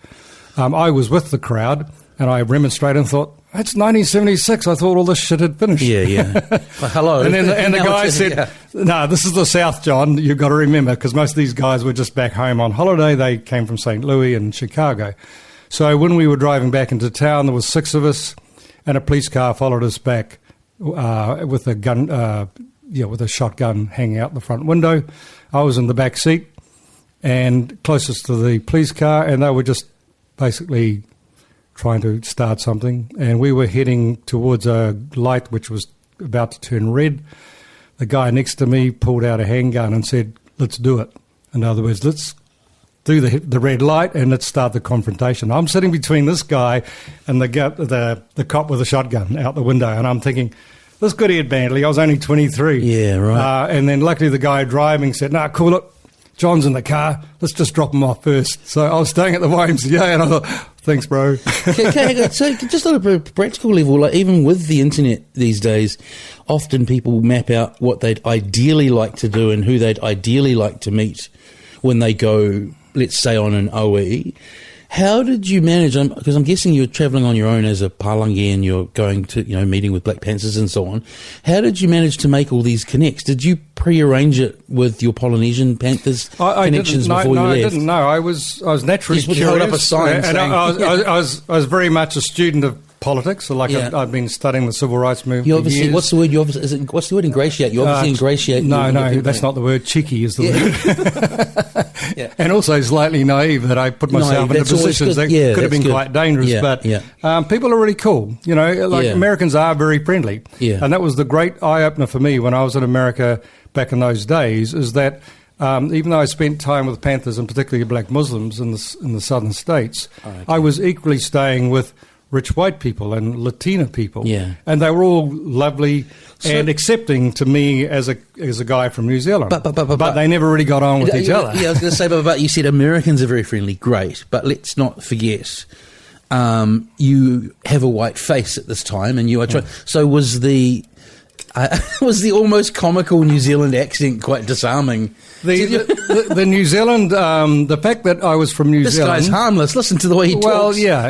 I was with the crowd and I remonstrated and thought, it's 1976. I thought all this shit had finished. Yeah. Well, hello. And the guy said, no, this is the South, John. You've got to remember, because most of these guys were just back home on holiday. They came from St. Louis and Chicago. So when we were driving back into town, there was 6 of us, and a police car followed us back with a gun, with a shotgun hanging out the front window. I was in the back seat and closest to the police car, and they were just basically trying to start something, and we were heading towards a light which was about to turn red. The guy next to me pulled out a handgun and said, let's do it. In other words, let's do the red light and let's start the confrontation. I'm sitting between this guy and the cop with a shotgun out the window, and I'm thinking, this could end badly. I was only 23. Yeah, right. And then luckily the guy driving said, nah, cool it. John's in the car. Let's just drop him off first. So I was staying at the YMCA, and I thought, Thanks, bro. Okay, so just on a practical level, like even with the internet these days, often people map out what they'd ideally like to do and who they'd ideally like to meet when they go, let's say, on an OE. How did you manage? Because I'm guessing you're travelling on your own as a palangi and you're going to, meeting with Black Panthers and so on. How did you manage to make all these connects? Did you pre-arrange it with your Polynesian Panthers connections before you left? I didn't know. I was naturally curious. Hold up a sign and I was very much a student of politics. So I've been studying the civil rights movement. You obviously, for years. what's the word? What's the word? Ingratiate. You obviously ingratiate. No, that's not the word. Cheeky is the word. Yeah. And also slightly naive that I put myself into positions that could have been quite dangerous. But people are really cool. Americans are very friendly. Yeah. And that was the great eye-opener for me when I was in America back in those days, is that even though I spent time with Panthers and particularly Black Muslims in the southern states, I was equally staying with rich white people and Latina people. Yeah. And they were all lovely and accepting to me as a guy from New Zealand. But they never really got on with each other. Yeah, I was going to say, but you said Americans are very friendly. Great. But let's not forget, you have a white face at this time and you are trying. So was the almost comical New Zealand accent quite disarming? The New Zealand, the fact that I was from New Zealand... This guy's harmless. Listen to the way he talks. Well, yeah,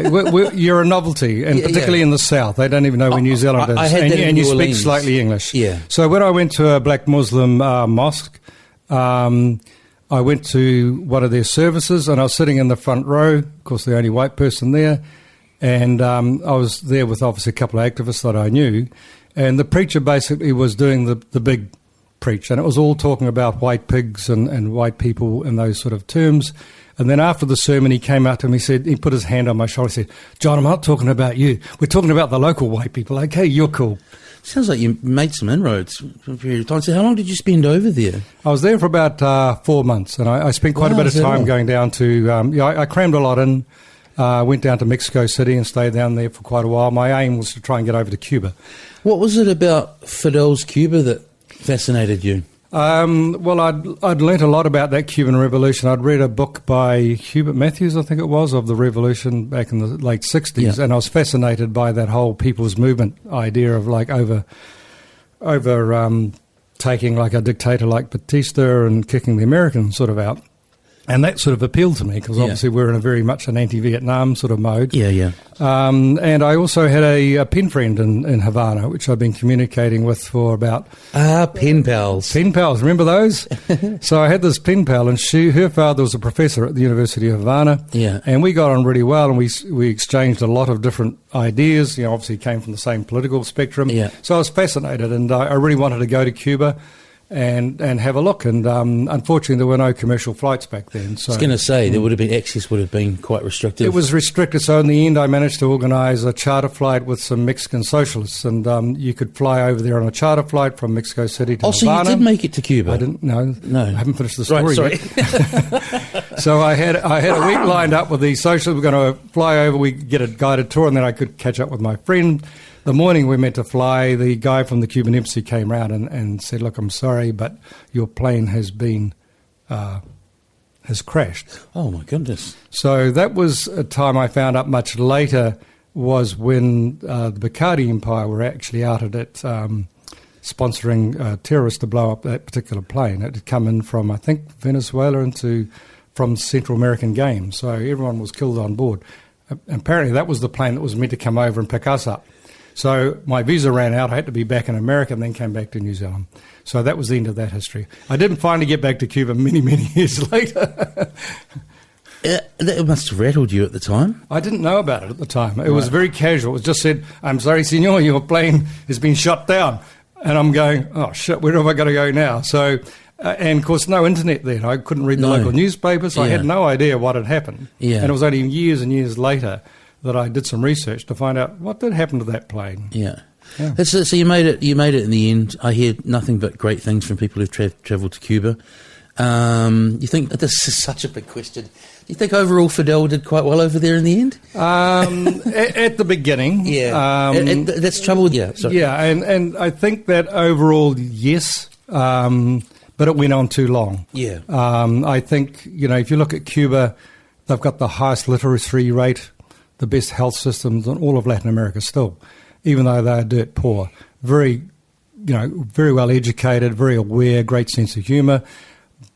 you're a novelty, and particularly in the South. They don't even know where New Zealand is. And you speak slightly English. Yeah. So when I went to a Black Muslim mosque, I went to one of their services, and I was sitting in the front row, of course the only white person there, and I was there with obviously a couple of activists that I knew, and the preacher basically was doing the big preach, and it was all talking about white pigs and white people and those sort of terms. And then after the sermon, he came out to me, he put his hand on my shoulder, he said, "John, I'm not talking about you. We're talking about the local white people. Okay, you're cool." Sounds like you made some inroads for a period of time. So how long did you spend over there? I was there for about 4 months, and I spent quite a bit of time going down to... I crammed a lot in. Went down to Mexico City and stayed down there for quite a while. My aim was to try and get over to Cuba. What was it about Fidel's Cuba that fascinated you? Well, I'd learnt a lot about that Cuban Revolution. I'd read a book by Hubert Matthews, I think it was, of the revolution back in the late 60s, and I was fascinated by that whole people's movement idea of taking like a dictator like Batista and kicking the Americans sort of out. And that sort of appealed to me because obviously we're in a very much an anti-Vietnam sort of mode. Yeah. And I also had a pen friend in Havana, which I've been communicating with for about... pen pals. Pen pals, remember those? So I had this pen pal, and her father was a professor at the University of Havana. Yeah. And we got on really well, and we exchanged a lot of different ideas. Obviously came from the same political spectrum. Yeah. So I was fascinated, and I really wanted to go to Cuba and have a look. And unfortunately, there were no commercial flights back then. So I was going to say, there would have been access would have been quite restricted. It was restricted. So in the end, I managed to organise a charter flight with some Mexican socialists, and you could fly over there on a charter flight from Mexico City to Havana. So you did make it to Cuba? I didn't. No, I haven't finished the story. Right, sorry. So I had a week lined up with these socialists. We're going to fly over. We get a guided tour, and then I could catch up with my friend. The morning we meant to fly, the guy from the Cuban embassy came round and said, "Look, I'm sorry, but your plane has crashed." Oh, my goodness. So that was a time I found out much later was when the Bacardi Empire were actually outed at sponsoring terrorists to blow up that particular plane. It had come in from, I think, Venezuela from Central American Games. So everyone was killed on board. Apparently that was the plane that was meant to come over and pick us up. So my visa ran out. I had to be back in America and then came back to New Zealand. So that was the end of that history. I didn't finally get back to Cuba many, many years later. That must have rattled you at the time. I didn't know about it at the time. It was very casual. It just said, "I'm sorry, senor, your plane has been shot down." And I'm going, "Oh, shit, where am I going to go now?" So, and of course, no internet then. I couldn't read the local newspapers. So I had no idea what had happened. Yeah. And it was only years and years later that I did some research to find out what did happen to that plane. Yeah. So you made it. You made it in the end. I hear nothing but great things from people who've travelled to Cuba. You think this is such a big question? Do you think overall Fidel did quite well over there in the end? At the beginning, that's trouble. Yeah, sorry. Yeah, and I think that overall, yes, but it went on too long. Yeah, I think if you look at Cuba, they've got the highest literacy rate the best health systems in all of Latin America still, even though they are dirt poor. Very well educated, very aware, great sense of humour.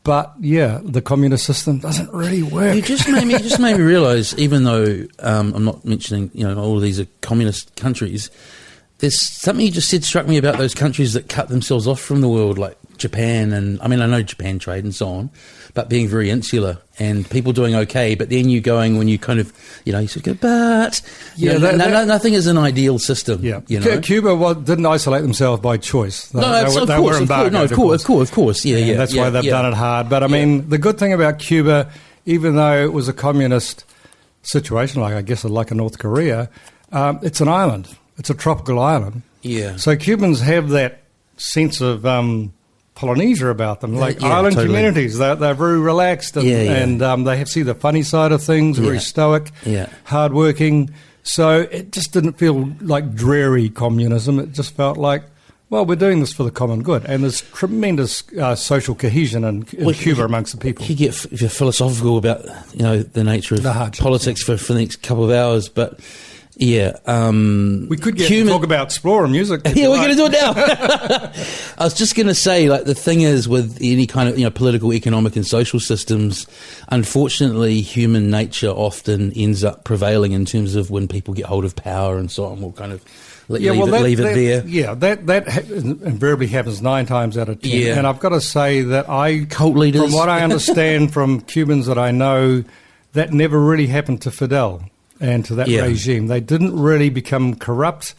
But yeah, the communist system doesn't really work. You just made me realise, even though I'm not mentioning all of these are communist countries, there's something you just said struck me about those countries that cut themselves off from the world, like Japan, and I mean I know Japan trade and so on, but being very insular and people doing okay, but then when you kind of you sort of go, but nothing is an ideal system. Yeah, Cuba didn't isolate themselves by choice. Of course. Yeah. That's why they've done it hard. But I mean, the good thing about Cuba, even though it was a communist situation, like a North Korea, it's an island. It's a tropical island. Yeah. So Cubans have that sense of Polynesia about them, island communities. They're very relaxed and they see the funny side of things, very stoic, hardworking. So it just didn't feel like dreary communism. It just felt like, well, we're doing this for the common good. And there's tremendous social cohesion in Cuba amongst the people. You get philosophical about the nature of politics for the next couple of hours, but... Yeah, we could talk about Explorer music. Yeah, we're going to do it now. I was just going to say, the thing is, with any kind of political, economic, and social systems, unfortunately, human nature often ends up prevailing in terms of when people get hold of power and so on. We'll kind of leave it there. Yeah, that invariably happens 9 times out of 10. Yeah. And I've got to say that cult leaders, from what I understand from Cubans that I know, that never really happened to Fidel and to that regime. They didn't really become corrupt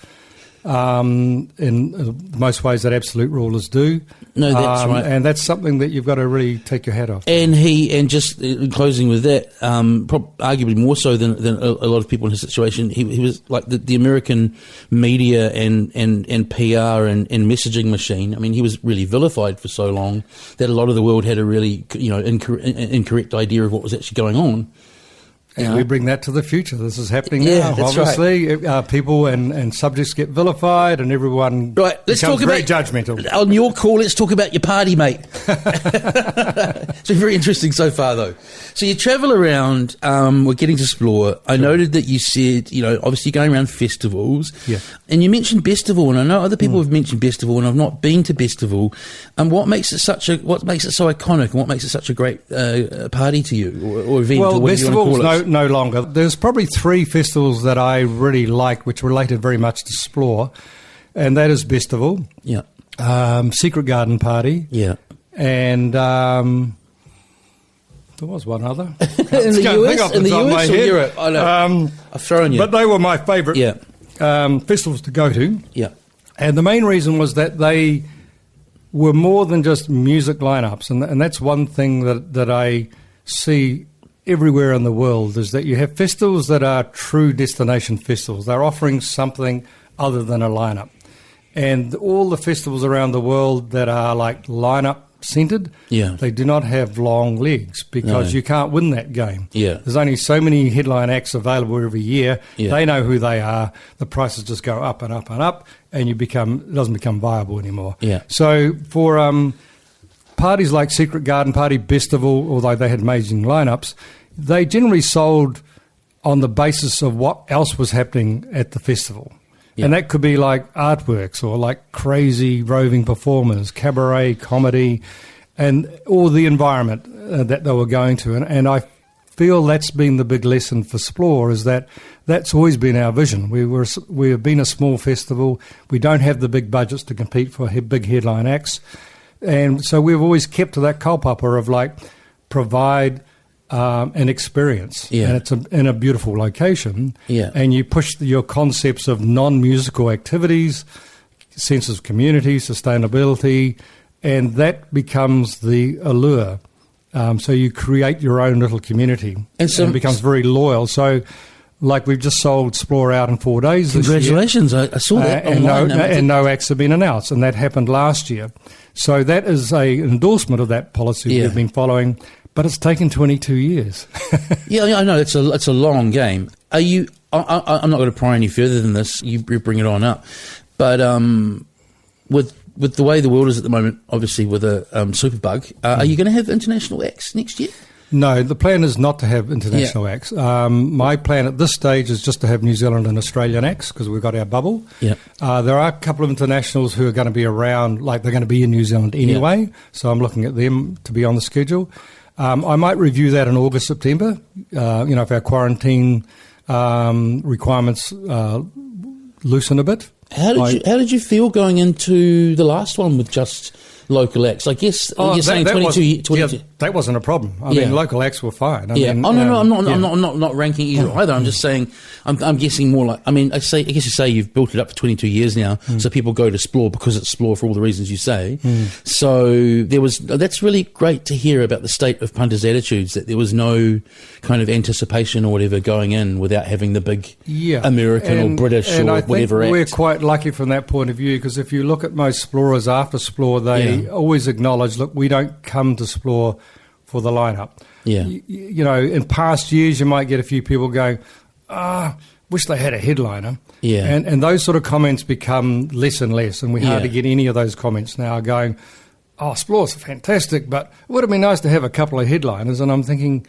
in most ways that absolute rulers do. No, that's right. And that's something that you've got to really take your hat off. And just in closing with that, arguably more so than a lot of people in his situation, he was like the American media and PR and messaging machine. I mean, he was really vilified for so long that a lot of the world had a really incorrect idea of what was actually going on. And we bring that to the future. This is happening now. That's obviously, right. People and subjects get vilified, and everyone becomes very judgmental. On your call, let's talk about your party, mate. It's been very interesting so far, though. So you travel around. We're getting to explore. I noted that you said, obviously going around festivals. Yeah. And you mentioned Bestival, and I know other people have mentioned Bestival, and I've not been to Bestival. And what makes it so iconic, and what makes it such a great party to you or event? Well, or what Bestival's no longer. There's probably 3 festivals that I really like, which related very much to Explore, and that is Bestival, Secret Garden Party, and there was one other. in the US or Europe? I know. I've thrown you. But they were my favourite festivals to go to. Yeah. And the main reason was that they were more than just music lineups, and that's one thing that I see everywhere in the world, is that you have festivals that are true destination festivals. They're offering something other than a lineup. And all the festivals around the world that are like lineup centered, they do not have long legs because you can't win that game. Yeah. There's only so many headline acts available every year. Yeah. They know who they are. The prices just go up and up and up, and it doesn't become viable anymore. Yeah. So for parties like Secret Garden Party, Bestival, although they had amazing lineups, they generally sold on the basis of what else was happening at the festival. Yeah. And that could be like artworks or like crazy roving performers, cabaret, comedy, and all the environment that they were going to. And I feel that's been the big lesson for Explore, is that's always been our vision. We have been a small festival. We don't have the big budgets to compete for big headline acts. And so we've always kept to that kaupapa of provide an experience, and it's in a beautiful location, and you push your concepts of non-musical activities, sense of community, sustainability, and that becomes the allure. So you create your own little community, and it becomes very loyal. So, we've just sold Explore out in 4 days. Congratulations! I saw that online. And no acts have been announced, and that happened last year. So that is an endorsement of that policy we've been following. But it's taken 22 years. Yeah, I know. It's a long game. Are you? I'm not going to pry any further than this. You bring it on up. But with the way the world is at the moment, obviously with a superbug, are you going to have international acts next year? No, the plan is not to have international acts. My plan at this stage is just to have New Zealand and Australian acts because we've got our bubble. Yeah. There are a couple of internationals who are going to be around, like they're going to be in New Zealand anyway, so I'm looking at them to be on the schedule. I might review that in August, September, if our quarantine requirements loosen a bit. How did you feel going into the last one with just local acts? I guess you're saying 22. That wasn't a problem. I mean, local acts were fine. I'm not ranking you either. I'm just saying. I'm guessing more like. I mean, I guess you say you've built it up for 22 years now, so people go to Splore because it's Splore for all the reasons you say. So that's really great to hear about the state of punters' attitudes. That there was no kind of anticipation or whatever going in without having the big American or British or whatever act. We're quite lucky from that point of view because if you look at most Splorers after Splore, they always acknowledge, look, we don't come to Splore for the lineup. Yeah. In past years, you might get a few people going, wish they had a headliner. Yeah. And those sort of comments become less and less, and we hardly get any of those comments now going, Splore's fantastic, but it would have been nice to have a couple of headliners. And I'm thinking,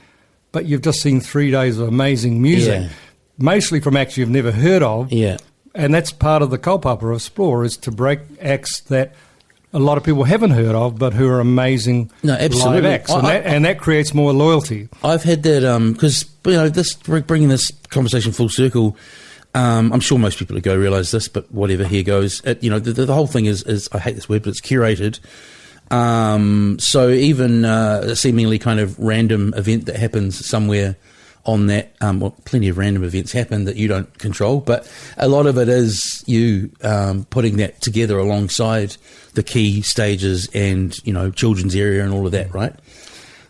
but you've just seen 3 days of amazing music, mostly from acts you've never heard of. Yeah. And that's part of the kaupapa of Splore, is to break acts that a lot of people haven't heard of, but who are amazing live acts, and that creates more loyalty. I've had that because bringing this conversation full circle. I'm sure most people ago realise this, but whatever. Here goes. The whole thing is I hate this word, but it's curated. So even a seemingly kind of random event that happens somewhere on that, plenty of random events happen that you don't control, but a lot of it is you putting that together alongside the key stages and, children's area and all of that, right?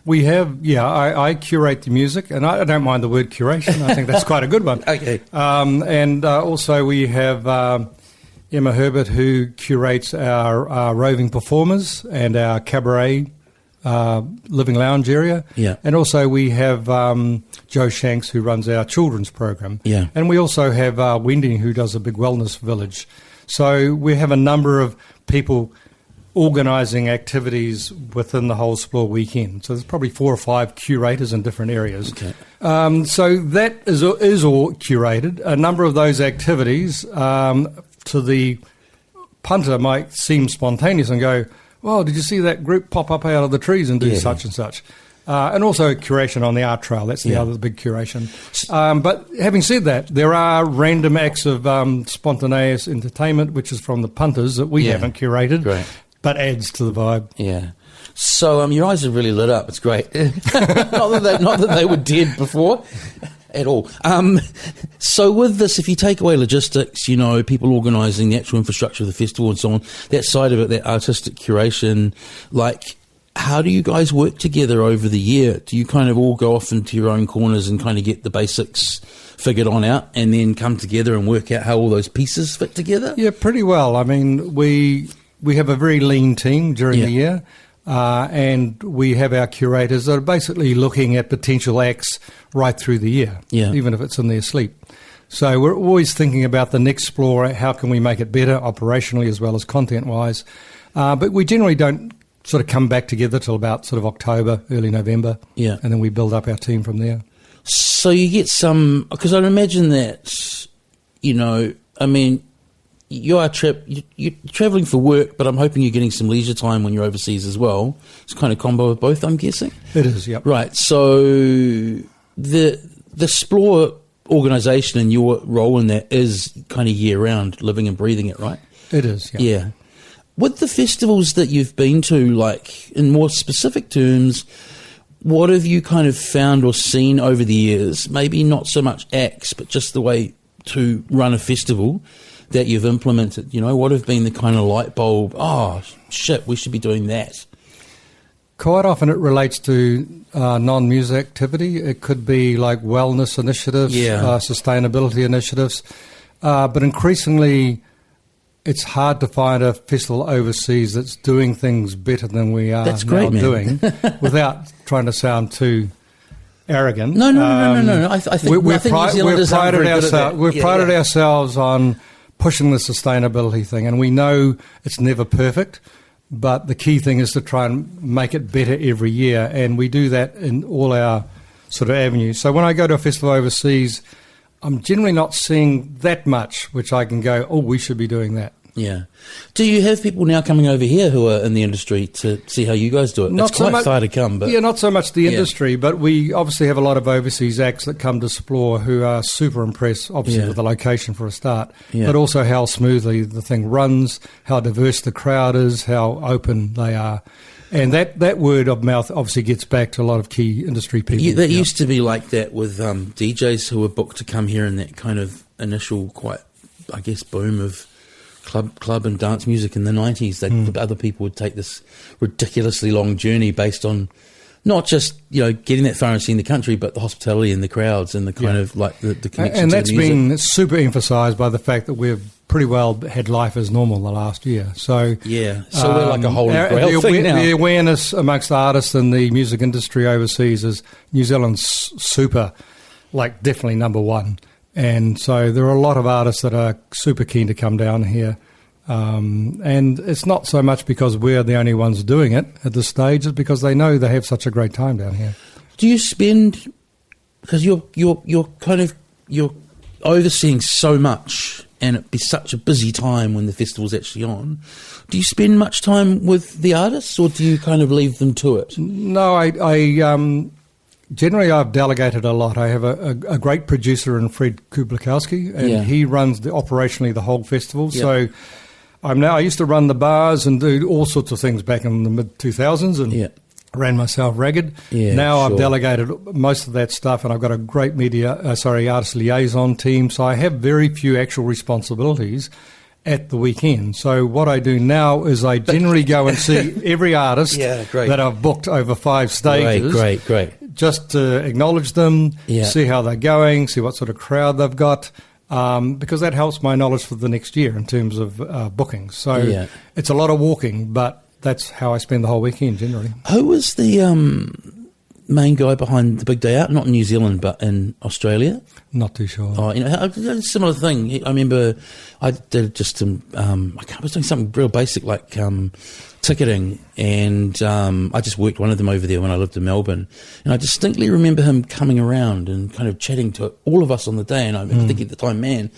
We have, I curate the music, and I don't mind the word curation. I think that's quite a good one. Okay. And also we have Emma Herbert, who curates our roving performers and our cabaret living lounge area. Yeah. And also we have Joe Shanks, who runs our children's program. Yeah. And we also have Wendy, who does a big wellness village. So we have a number of people organising activities within the whole Splore weekend. So there's probably 4 or 5 curators in different areas. Okay. So that is all curated. A number of those activities to the punter might seem spontaneous and go, well, did you see that group pop up out of the trees and do such and such? And also curation on the art trail. That's the other big curation. But having said that, there are random acts of spontaneous entertainment, which is from the punters that we haven't curated, but adds to the vibe. Yeah. So your eyes are really lit up. It's great. not that they were dead before. At all. So with this, if you take away logistics, people organising the actual infrastructure of the festival and so on, that side of it, that artistic curation, how do you guys work together over the year? Do you kind of all go off into your own corners and kind of get the basics figured on out and then come together and work out how all those pieces fit together? Yeah, pretty well. I mean, we have a very lean team during the year. And we have our curators that are basically looking at potential acts right through the year, even if it's in their sleep. So we're always thinking about the next Splore, how can we make it better operationally as well as content-wise. But we generally don't sort of come back together till about sort of October, early November, and then we build up our team from there. So you get some, because I'd imagine that, you're travelling for work, but I'm hoping you're getting some leisure time when you're overseas as well. It's kind of combo of both, I'm guessing. It is, yep. Right. So the Splore organisation and your role in that is kind of year round, living and breathing it, right? It is, yeah. Yeah. With the festivals that you've been to, in more specific terms, what have you kind of found or seen over the years? Maybe not so much acts, but just the way to run a festival that you've implemented. What have been the kind of light bulb, we should be doing that? Quite often it relates to non-music activity. It could be like wellness initiatives, sustainability initiatives. But increasingly, it's hard to find a festival overseas that's doing things better than we are doing without trying to sound too arrogant. No. I think New Zealanders are very good at that. We've prided ourselves on pushing the sustainability thing, and we know it's never perfect, but the key thing is to try and make it better every year, and we do that in all our sort of avenues. So when I go to a festival overseas, I'm generally not seeing that much which I can go, oh, we should be doing that. Yeah. Do you have people now coming over here who are in the industry to see how you guys do it? Not it's quite so far to come. But yeah, not so much the industry, but we obviously have a lot of overseas acts that come to explore who are super impressed, obviously, with the location for a start, but also how smoothly the thing runs, how diverse the crowd is, how open they are. And that word of mouth obviously gets back to a lot of key industry people. That used to be like that with DJs who were booked to come here in that kind of initial quite, I guess, boom of club and dance music in the 90s. Other people would take this ridiculously long journey based on not just, getting that far and seeing the country, but the hospitality and the crowds and the kind of like the connection and to that's the music. been super emphasised by the fact that we've pretty well had life as normal the last year. So so we're like a holy grail thing now. The awareness amongst artists in the music industry overseas is New Zealand's super, like definitely number one. And so there are a lot of artists that are super keen to come down here. And it's not so much because we're the only ones doing it at this stage, it's because they know they have such a great time down here. Do you spend, because you're overseeing so much and it'd be such a busy time when the festival's actually on, do you spend much time with the artists or do you kind of leave them to it? No, I generally, I've delegated a lot. I have a great producer in Fred Kublikowski, and he runs operationally the whole festival. So I used to run the bars and do all sorts of things back in the mid-2000s and ran myself ragged. Now I've delegated most of that stuff, and I've got a great artist liaison team. So I have very few actual responsibilities at the weekend. So what I do now is I generally go and see every artist that I've booked over 5 stages. Great. Just to acknowledge them, see how they're going, see what sort of crowd they've got, because that helps my knowledge for the next year in terms of bookings. So it's a lot of walking, but that's how I spend the whole weekend generally. Who was the main guy behind the big day out? Not in New Zealand, but in Australia? Not too sure. Oh, a similar thing. I remember I did just I was doing something real basic like ticketing, and I just worked one of them over there when I lived in Melbourne, and I distinctly remember him coming around and kind of chatting to all of us on the day, and I remember thinking at the time, man,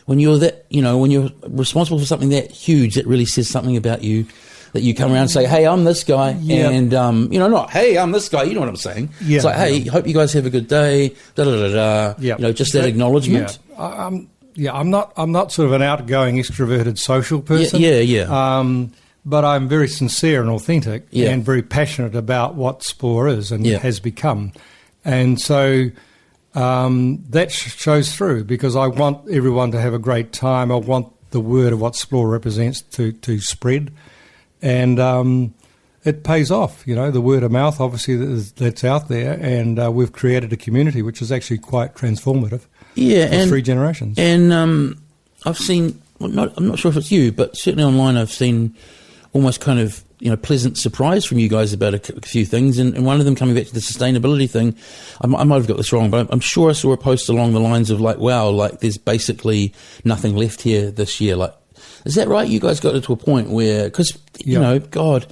when you're that, when you're responsible for something that huge, it really says something about you. That you come around and say, hey, I'm this guy, and, not, hey, I'm this guy, you know what I'm saying? It's like, hey, hope you guys have a good day, just that acknowledgement. I'm not sort of an outgoing, extroverted, social person. But I'm very sincere and authentic and very passionate about what sport is and has become. And so that shows through because I want everyone to have a great time. I want the word of what sport represents to spread. And it pays off, the word of mouth, obviously, that's out there. And we've created a community which is actually quite transformative for 3 generations. And I've seen, I'm not sure if it's you, but certainly online I've seen almost kind of, pleasant surprise from you guys about a few things. And one of them coming back to the sustainability thing, I might have got this wrong, but I'm sure I saw a post along the lines of like, wow, like there's basically nothing left here this year. Like, is that right? You guys got to a point where, because, God,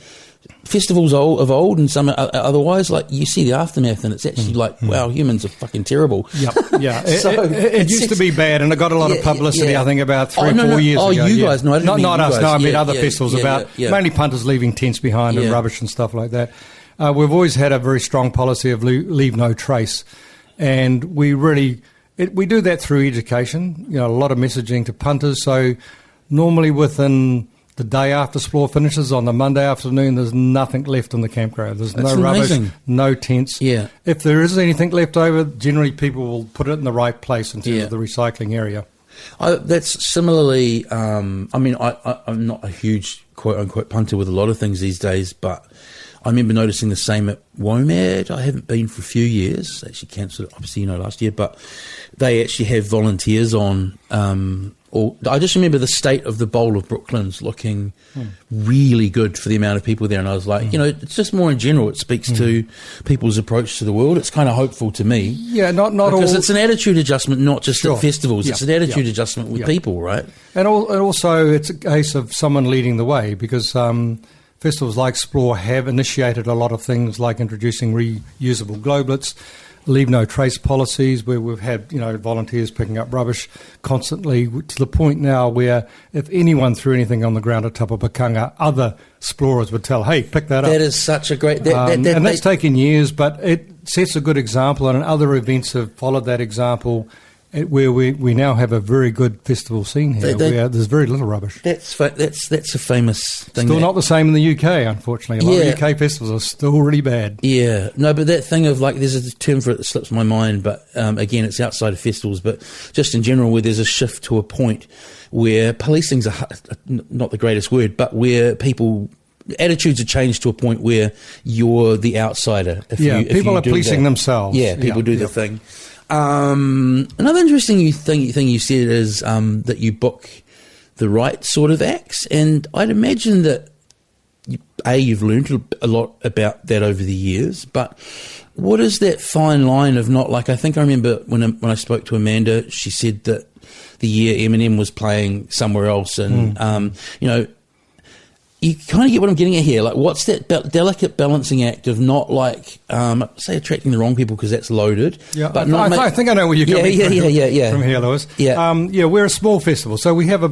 festivals of old and some otherwise, like you see the aftermath and it's actually like, wow, humans are fucking terrible. So it used to be bad and it got a lot of publicity, I think, about 3 or 4 years ago. Oh, you guys, no, I didn't mean not us, guys. no, I mean other festivals mainly punters leaving tents behind and rubbish and stuff like that. We've always had a very strong policy of leave no trace. And we really, we do that through education, a lot of messaging to punters. So normally within the day after Explore finishes on the Monday afternoon, there's nothing left in the campground. There's no rubbish, no tents. If there is anything left over, generally people will put it in the right place in terms of the recycling area. That's similarly, I'm not a huge quote-unquote punter with a lot of things these days, but I remember noticing the same at WOMAD. I haven't been for a few years. Actually cancelled, obviously, last year, but they actually have volunteers on. I just remember the state of the Bowl of Brooklands looking really good for the amount of people there. And I was like, it's just more in general. It speaks to people's approach to the world. It's kind of hopeful to me. Yeah, not all. Because it's an attitude adjustment, not just at festivals. It's an attitude adjustment with people, right? And also it's a case of someone leading the way because festivals like Explore have initiated a lot of things like introducing reusable globlets, leave no trace policies, where we've had volunteers picking up rubbish constantly, to the point now where if anyone threw anything on the ground at Tapapakanga, other explorers would tell, hey, pick that up. That is such a great... and that's taken years, but it sets a good example, and other events have followed that example, where we now have a very good festival scene here, where there's very little rubbish. That's a famous thing. Still not the same in the UK, unfortunately. A lot of UK festivals are still really bad. Yeah. No, but that thing of, like, there's a term for it that slips my mind, but again, it's outside of festivals, but just in general, where there's a shift to a point where policing's not the greatest word, but where attitudes are changed to a point where you're the outsider. People are policing themselves. Yeah, people do the thing. Another interesting thing you said is that you book the right sort of acts, and I'd imagine that you've learned a lot about that over the years, but what is that fine line of not, like, I think I remember when I spoke to Amanda, she said that the year Eminem was playing somewhere else, and you kind of get what I'm getting at here. Like, what's that delicate balancing act of not, like, say, attracting the wrong people, because that's loaded. Yeah, but I think I know where you're coming from here, Lewis. We're a small festival, so we've got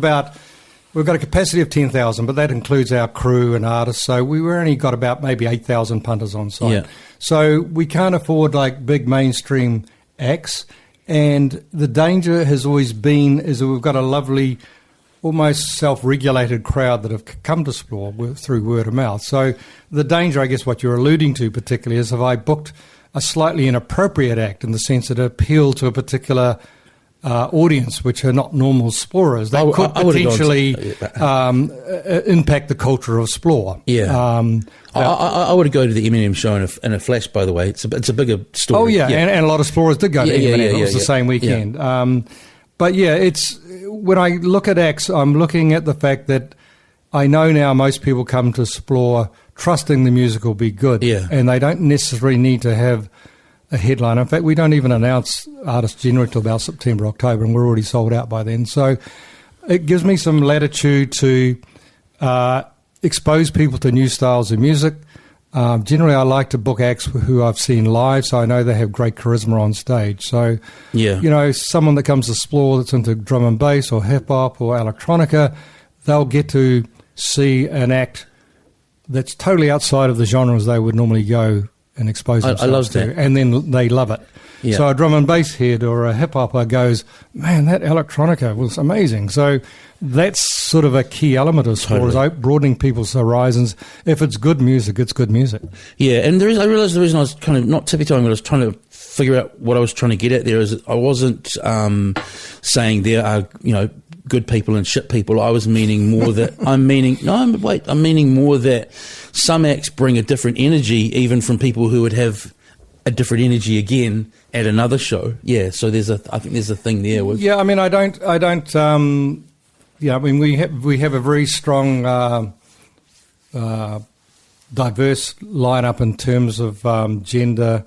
a capacity of 10,000, but that includes our crew and artists. So we've only got about maybe 8,000 punters on site. Yeah. So we can't afford, like, big mainstream acts. And the danger has always been is that we've got a lovely, almost self-regulated crowd that have come to Explore through word of mouth. So the danger, I guess what you're alluding to particularly, is if I booked a slightly inappropriate act in the sense that it appealed to a particular audience, which are not normal explorers, that could potentially impact the culture of Explore. Yeah. I would go to the Eminem show in a flash, by the way. It's a bigger story. Oh, yeah. And a lot of explorers did go to Eminem. It was the same weekend. Yeah. But yeah, when I look at acts, I'm looking at the fact that I know now most people come to Explore trusting the music will be good, and they don't necessarily need to have a headline. In fact, we don't even announce artists generally till about September, October, and we're already sold out by then. So it gives me some latitude to expose people to new styles of music. Generally, I like to book acts who I've seen live, so I know they have great charisma on stage. So, someone that comes to Explore that's into drum and bass or hip-hop or electronica, they'll get to see an act that's totally outside of the genres they would normally go and expose themselves to. And then they love it. Yeah. So a drum and bass head or a hip-hopper goes, man, that electronica was amazing. So that's sort of a key element of Explore, is broadening people's horizons. If it's good music, it's good music. Yeah, and I realised the reason I was kind of not tippy-toeing, but I was trying to figure out what I was trying to get at there is I wasn't saying there are, good people and shit people. I was meaning more that I'm meaning more that some acts bring a different energy even from people who would have a different energy again at another show. Yeah, so I think there's a thing there with. Yeah, I mean, I don't. Yeah, I mean, we have a very strong, diverse lineup in terms of gender,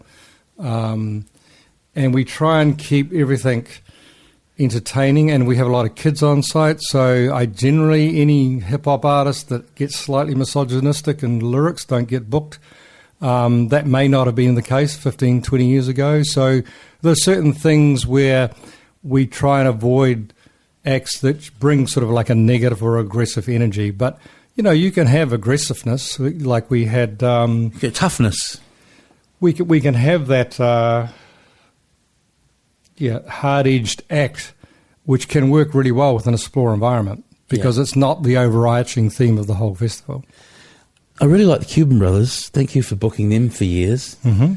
and we try and keep everything entertaining. And we have a lot of kids on site, so any hip hop artist that gets slightly misogynistic in lyrics don't get booked. That may not have been the case 15, 20 years ago. So there are certain things where we try and avoid acts that bring sort of like a negative or aggressive energy. But, you can have aggressiveness, like we had... toughness. We can have that hard-edged act, which can work really well within an Explore environment because it's not the overarching theme of the whole festival. I really like the Cuban Brothers. Thank you for booking them for years. Mm-hmm.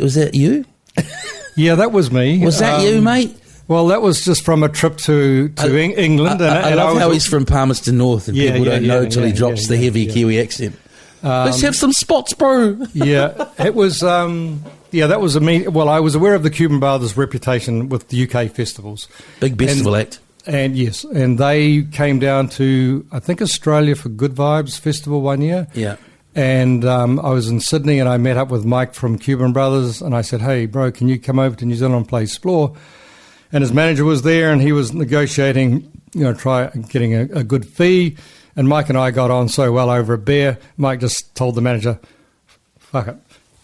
Was that you? Yeah, that was me. Was that you, mate? Well, that was just from a trip to England. I love how he's from Palmerston North and people don't know until he drops the heavy Kiwi accent. Let's have some spots, bro. Yeah, it was... that was well, I was aware of the Cuban Brothers' reputation with the UK festivals. Big festival act. And yes, and they came down to, I think, Australia for Good Vibes Festival one year. Yeah. And I was in Sydney and I met up with Mike from Cuban Brothers and I said, hey, bro, can you come over to New Zealand and play Explore? And his manager was there and he was negotiating, try getting a good fee. And Mike and I got on so well over a beer. Mike just told the manager, fuck it.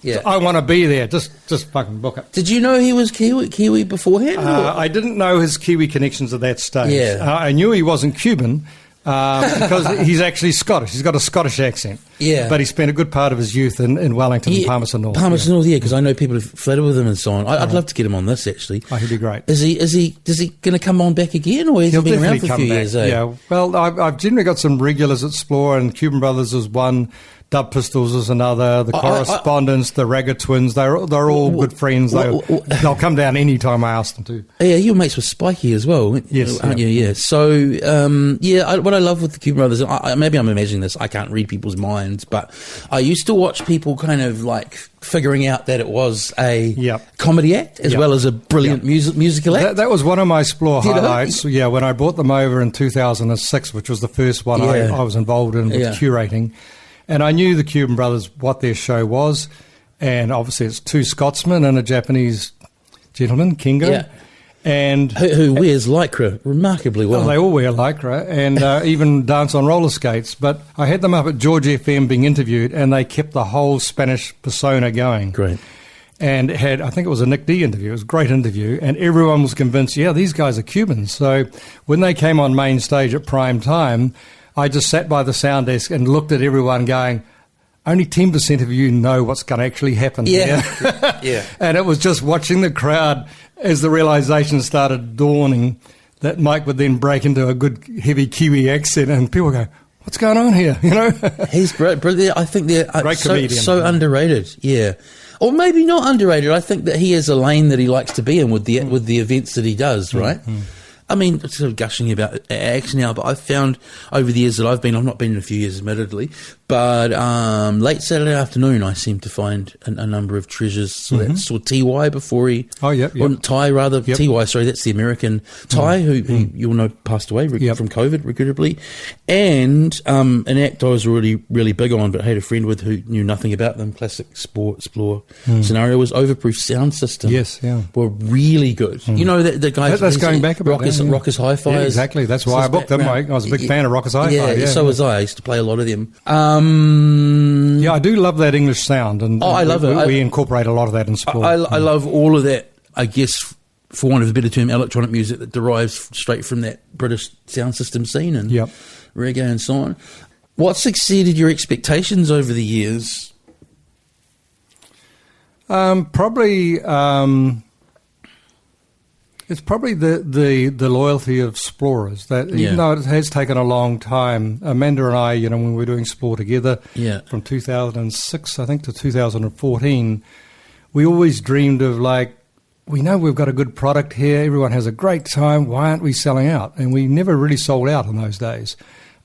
Yeah. I want to be there. Just fucking book it. Did you know he was Kiwi beforehand? I didn't know his Kiwi connections at that stage. Yeah. I knew he wasn't Cuban because he's actually Scottish. He's got a Scottish accent. Yeah. But he spent a good part of his youth in Wellington and Palmerston North. Palmerston North, because I know people have flirted with him and so on. I'd love to get him on this, actually. Oh, he'd be great. Is he going to come on back again, or has he been around for a few years? Yeah. Well, I've generally got some regulars at Explore, and Cuban Brothers is one. Dub Pistols is another. The Correspondents, the Ragga Twins, they're all good friends. They'll come down any time I ask them to. Yeah, you're mates with Spikey as well, yes, aren't you? Yeah. So, what I love with the Cuban Brothers, maybe I'm imagining this, I can't read people's minds, but I used to watch people kind of like figuring out that it was a comedy act as well as a brilliant musical act. That was one of my Explore highlights. Yeah, when I brought them over in 2006, which was the first one I was involved in with curating. And I knew the Cuban Brothers, what their show was, and obviously it's two Scotsmen and a Japanese gentleman, Kingo, and who wears lycra remarkably well. Well, they all wear lycra and even dance on roller skates. But I had them up at George FM being interviewed, and they kept the whole Spanish persona going. Great. And I think it was a Nick D interview. It was a great interview, and everyone was convinced, these guys are Cubans. So when they came on main stage at prime time, I just sat by the sound desk and looked at everyone going, only 10% of you know what's going to actually happen here. Yeah. And it was just watching the crowd as the realisation started dawning that Mike would then break into a good heavy Kiwi accent and people go, what's going on here? He's great. I think they're great comedian. So underrated, yeah. Or maybe not underrated. I think that he has a lane that he likes to be in with the events that he does, right? Mm-hmm. I mean, sort of gushing about acts now, but I've found over the years that I've not been in a few years, admittedly, but late Saturday afternoon, I seem to find a number of treasures. So that's TY before he... Oh, yep. Or Ty, rather. Yep. TY, sorry, that's the American Ty, who you'll know passed away from COVID, regrettably. And an act I was really, really big on, but had a friend with who knew nothing about them, classic Explore scenario, was Overproof Sound System. Yes, were really good. You know, the guys... That's going back a bit. Rockers Hi-Fi. Yeah, exactly. That's why I booked them. I was a big fan of Rockers Hi-Fi. Yeah, so was I. I used to play a lot of them. I do love that English sound. And I love it. We incorporate a lot of that in sport. I love all of that, I guess, for want of a better term, electronic music that derives straight from that British sound system scene and reggae and so on. What's exceeded your expectations over the years? Probably... It's probably the loyalty of explorers that even though it has taken a long time, Amanda and I, when we were doing Explore together from 2006, I think, to 2014, we always dreamed of we know we've got a good product here, everyone has a great time, why aren't we selling out? And we never really sold out in those days.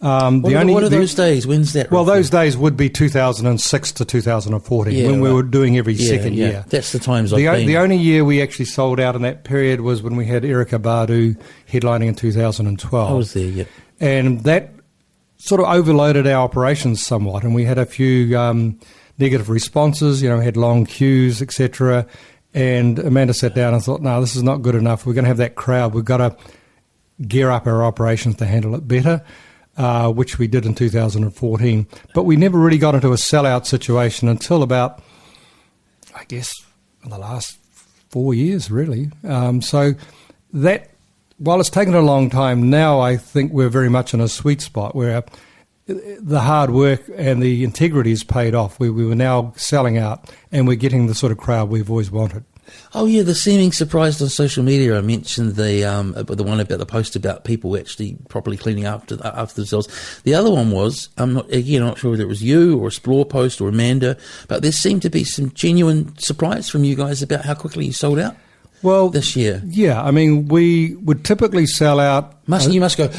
What are those days? When's that? Well, those days would be 2006 to 2014 when we were doing every second year. That's the times I've been. The only year we actually sold out in that period was when we had Erykah Badu headlining in 2012. I was there, yeah. And that sort of overloaded our operations somewhat, and we had a few negative responses, had long queues, etc. And Amanda sat down and thought, no, this is not good enough. We're going to have that crowd. We've got to gear up our operations to handle it better. Which we did in 2014. But we never really got into a sellout situation until about, I guess, in the last 4 years, really. So that, while it's taken a long time, now I think we're very much in a sweet spot where the hard work and the integrity has paid off. We were now selling out and we're getting the sort of crowd we've always wanted. Oh yeah, the seeming surprise on social media. I mentioned the one about the post about people actually properly cleaning up after themselves. The other one was, I'm not sure whether it was you or Explore post or Amanda, but there seemed to be some genuine surprise from you guys about how quickly you sold out. Well, this year, yeah. I mean, we would typically sell out. You must go.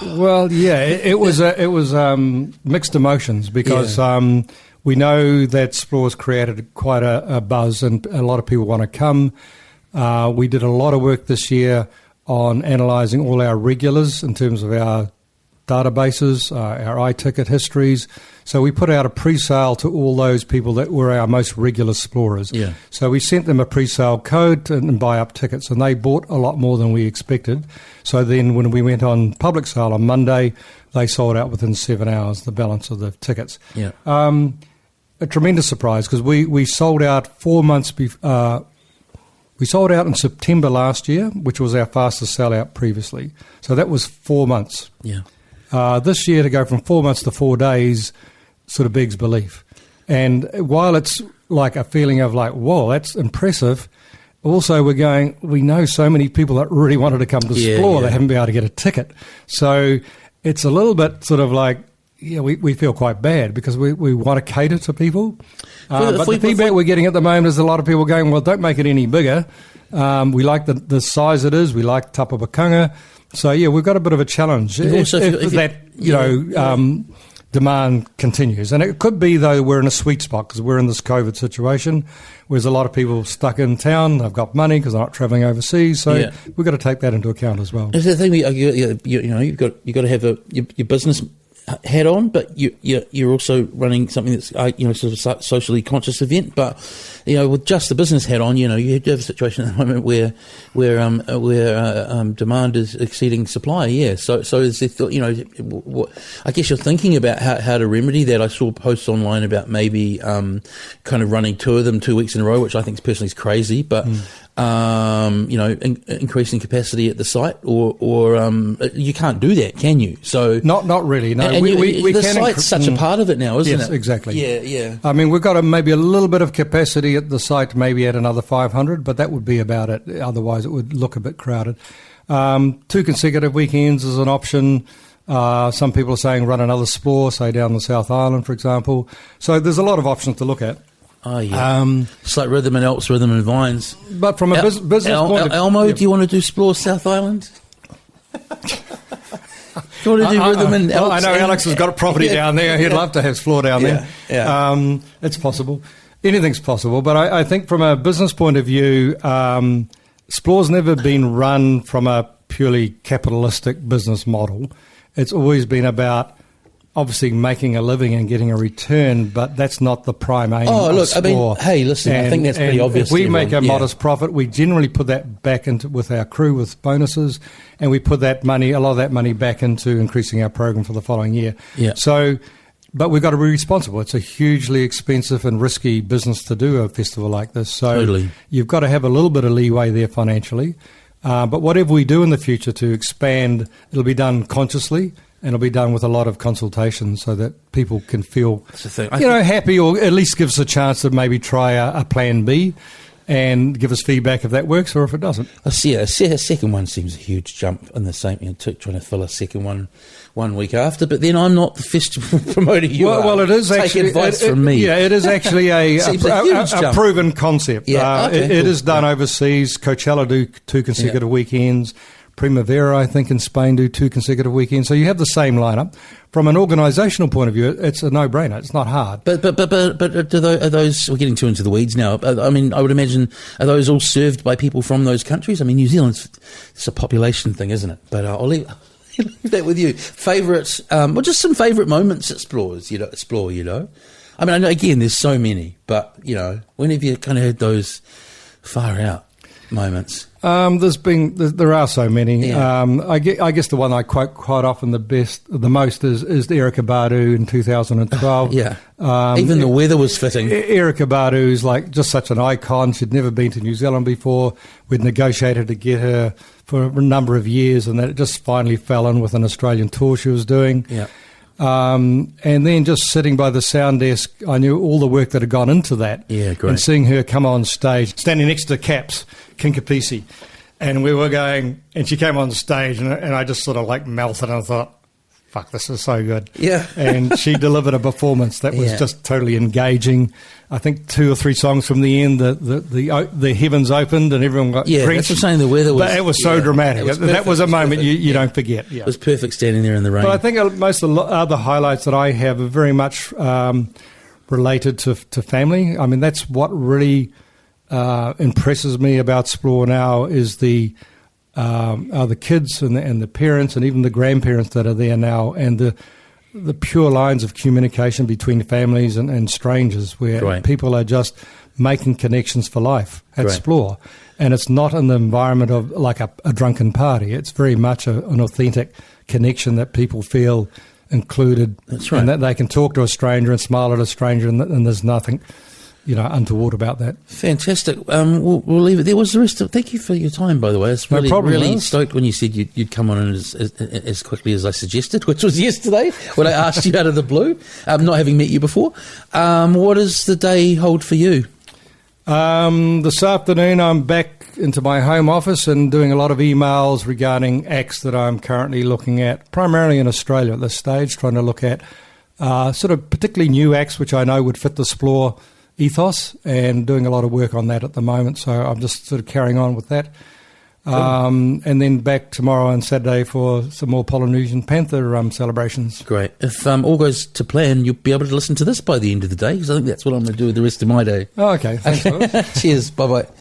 Well, yeah. It was mixed emotions because. We know that Explore's created quite a buzz and a lot of people want to come. We did a lot of work this year on analysing all our regulars in terms of our databases, our iTicket histories. So we put out a pre-sale to all those people that were our most regular explorers. Yeah. So we sent them a pre-sale code and buy up tickets, and they bought a lot more than we expected. So then when we went on public sale on Monday, they sold out within 7 hours, the balance of the tickets. Yeah. A tremendous surprise, because we sold out 4 months before. We sold out in September last year, which was our fastest sellout previously. So that was 4 months. Yeah. This year, to go from 4 months to 4 days sort of begs belief. And while it's like a feeling of like, whoa, that's impressive, also we know so many people that really wanted to come to explore, they haven't been able to get a ticket. So it's a little bit sort of like, we feel quite bad, because we want to cater to people. But the feedback we're getting at the moment is a lot of people going, well, don't make it any bigger. We like the size it is. We like Tapapakanga. So, we've got a bit of a challenge if demand continues. And it could be, though, we're in a sweet spot, because we're in this COVID situation, whereas a lot of people stuck in town, they've got money because they're not travelling overseas. So we've got to take that into account as well. It's the thing, you've got to have your business hat on, but you're also running something that's sort of socially conscious event. But with just the business hat on, you do have a situation at the moment where demand is exceeding supply. Yeah, so is there, I guess you're thinking about how to remedy that. I saw posts online about maybe kind of running 2 of them 2 weeks in a row, which I think personally is crazy, but. Increasing capacity at the site, or you can't do that, can you? So not really. No, and we the can. Site's such a part of it now, isn't it? Yes, exactly. Yeah. I mean, we've got maybe a little bit of capacity at the site, maybe at another 500, but that would be about it. Otherwise, it would look a bit crowded. 2 consecutive weekends is an option. Some people are saying run another explore, say down the South Island, for example. So there's a lot of options to look at. Oh, yeah. It's like Rhythm and Alps, Rhythm and Vines. But from a business point of view... Elmo, do you want to do explore South Island? Do you want to do Rhythm and Alps? I know Alex has got a property down there. He'd love to have explore down there. Yeah. It's possible. Anything's possible. But I think from a business point of view, Explore's never been run from a purely capitalistic business model. It's always been about... obviously making a living and getting a return, but that's not the prime aim of Explore. Hey, listen, I think that's pretty obvious. If we make a modest profit, we generally put that back into with our crew with bonuses, and we put a lot of that money back into increasing our program for the following year. Yeah. So, but we've got to be responsible. It's a hugely expensive and risky business to do a festival like this. So you've got to have a little bit of leeway there financially. But whatever we do in the future to expand, it'll be done consciously. And it'll be done with a lot of consultation so that people can feel, happy, or at least give us a chance to maybe try a plan B and give us feedback if that works or if it doesn't. A second one seems a huge jump in the same, trying to fill a second one week after. But then I'm not the festival promoter you are. Well, it is Take actually advice from me. Yeah, it is actually a proven concept. Yeah, it is done overseas. Coachella do 2 consecutive weekends. Primavera, I think, in Spain do 2 consecutive weekends. So you have the same lineup. From an organisational point of view, it's a no-brainer. It's not hard. But are those? We're getting too into the weeds now. I mean, I would imagine, are those all served by people from those countries? I mean, New Zealand's it's a population thing, isn't it? But I'll leave that with you. Favourites? Just some favourite moments at Explore. I mean, I know, again, there's so many, but when have you kind of had those far out moments? There are so many. Yeah. I guess the one I quote quite often the most is Erykah Badu in 2012. Yeah. Even the weather was fitting. Erykah Badu is like just such an icon. She'd never been to New Zealand before. We'd negotiated to get her for a number of years, and then it just finally fell in with an Australian tour she was doing. Yeah. And then just sitting by the sound desk, I knew all the work that had gone into that. Yeah, great. And seeing her come on stage, standing next to Caps, Kinkapisi, and we were going, and she came on stage, and I just sort of like melted, and I thought, fuck, this is so good. Yeah. And she delivered a performance that was just totally engaging. I think 2 or 3 songs from the end, the heavens opened and everyone got drenched. That's what I'm saying, the weather was... But it was so dramatic. That was a moment you don't forget. Yeah. It was perfect standing there in the rain. But I think most of the other highlights that I have are very much related to family. I mean, that's what really impresses me about Explore now is the are the kids and the parents and even the grandparents that are there now, and the pure lines of communication between families and strangers, where people are just making connections for life at Splore. And it's not in the environment of like a drunken party. It's very much an authentic connection that people feel included. That's right. And that they can talk to a stranger and smile at a stranger, and there's nothing, untoward about that. Fantastic. We'll leave it there. Was the rest of? Thank you for your time, by the way. It's really, really stoked when you said you'd come on as quickly as I suggested, which was yesterday when I asked you out of the blue, not having met you before. What does the day hold for you? This afternoon I'm back into my home office and doing a lot of emails regarding acts that I'm currently looking at, primarily in Australia at this stage, trying to look at sort of particularly new acts which I know would fit the Splore ethos, and doing a lot of work on that at the moment. So I'm just sort of carrying on with that. And then back tomorrow and Saturday for some more Polynesian Panther celebrations. Great. If all goes to plan, you'll be able to listen to this by the end of the day, because I think that's what I'm going to do with the rest of my day. Oh, okay. Thanks, Lewis. Cheers. Bye-bye.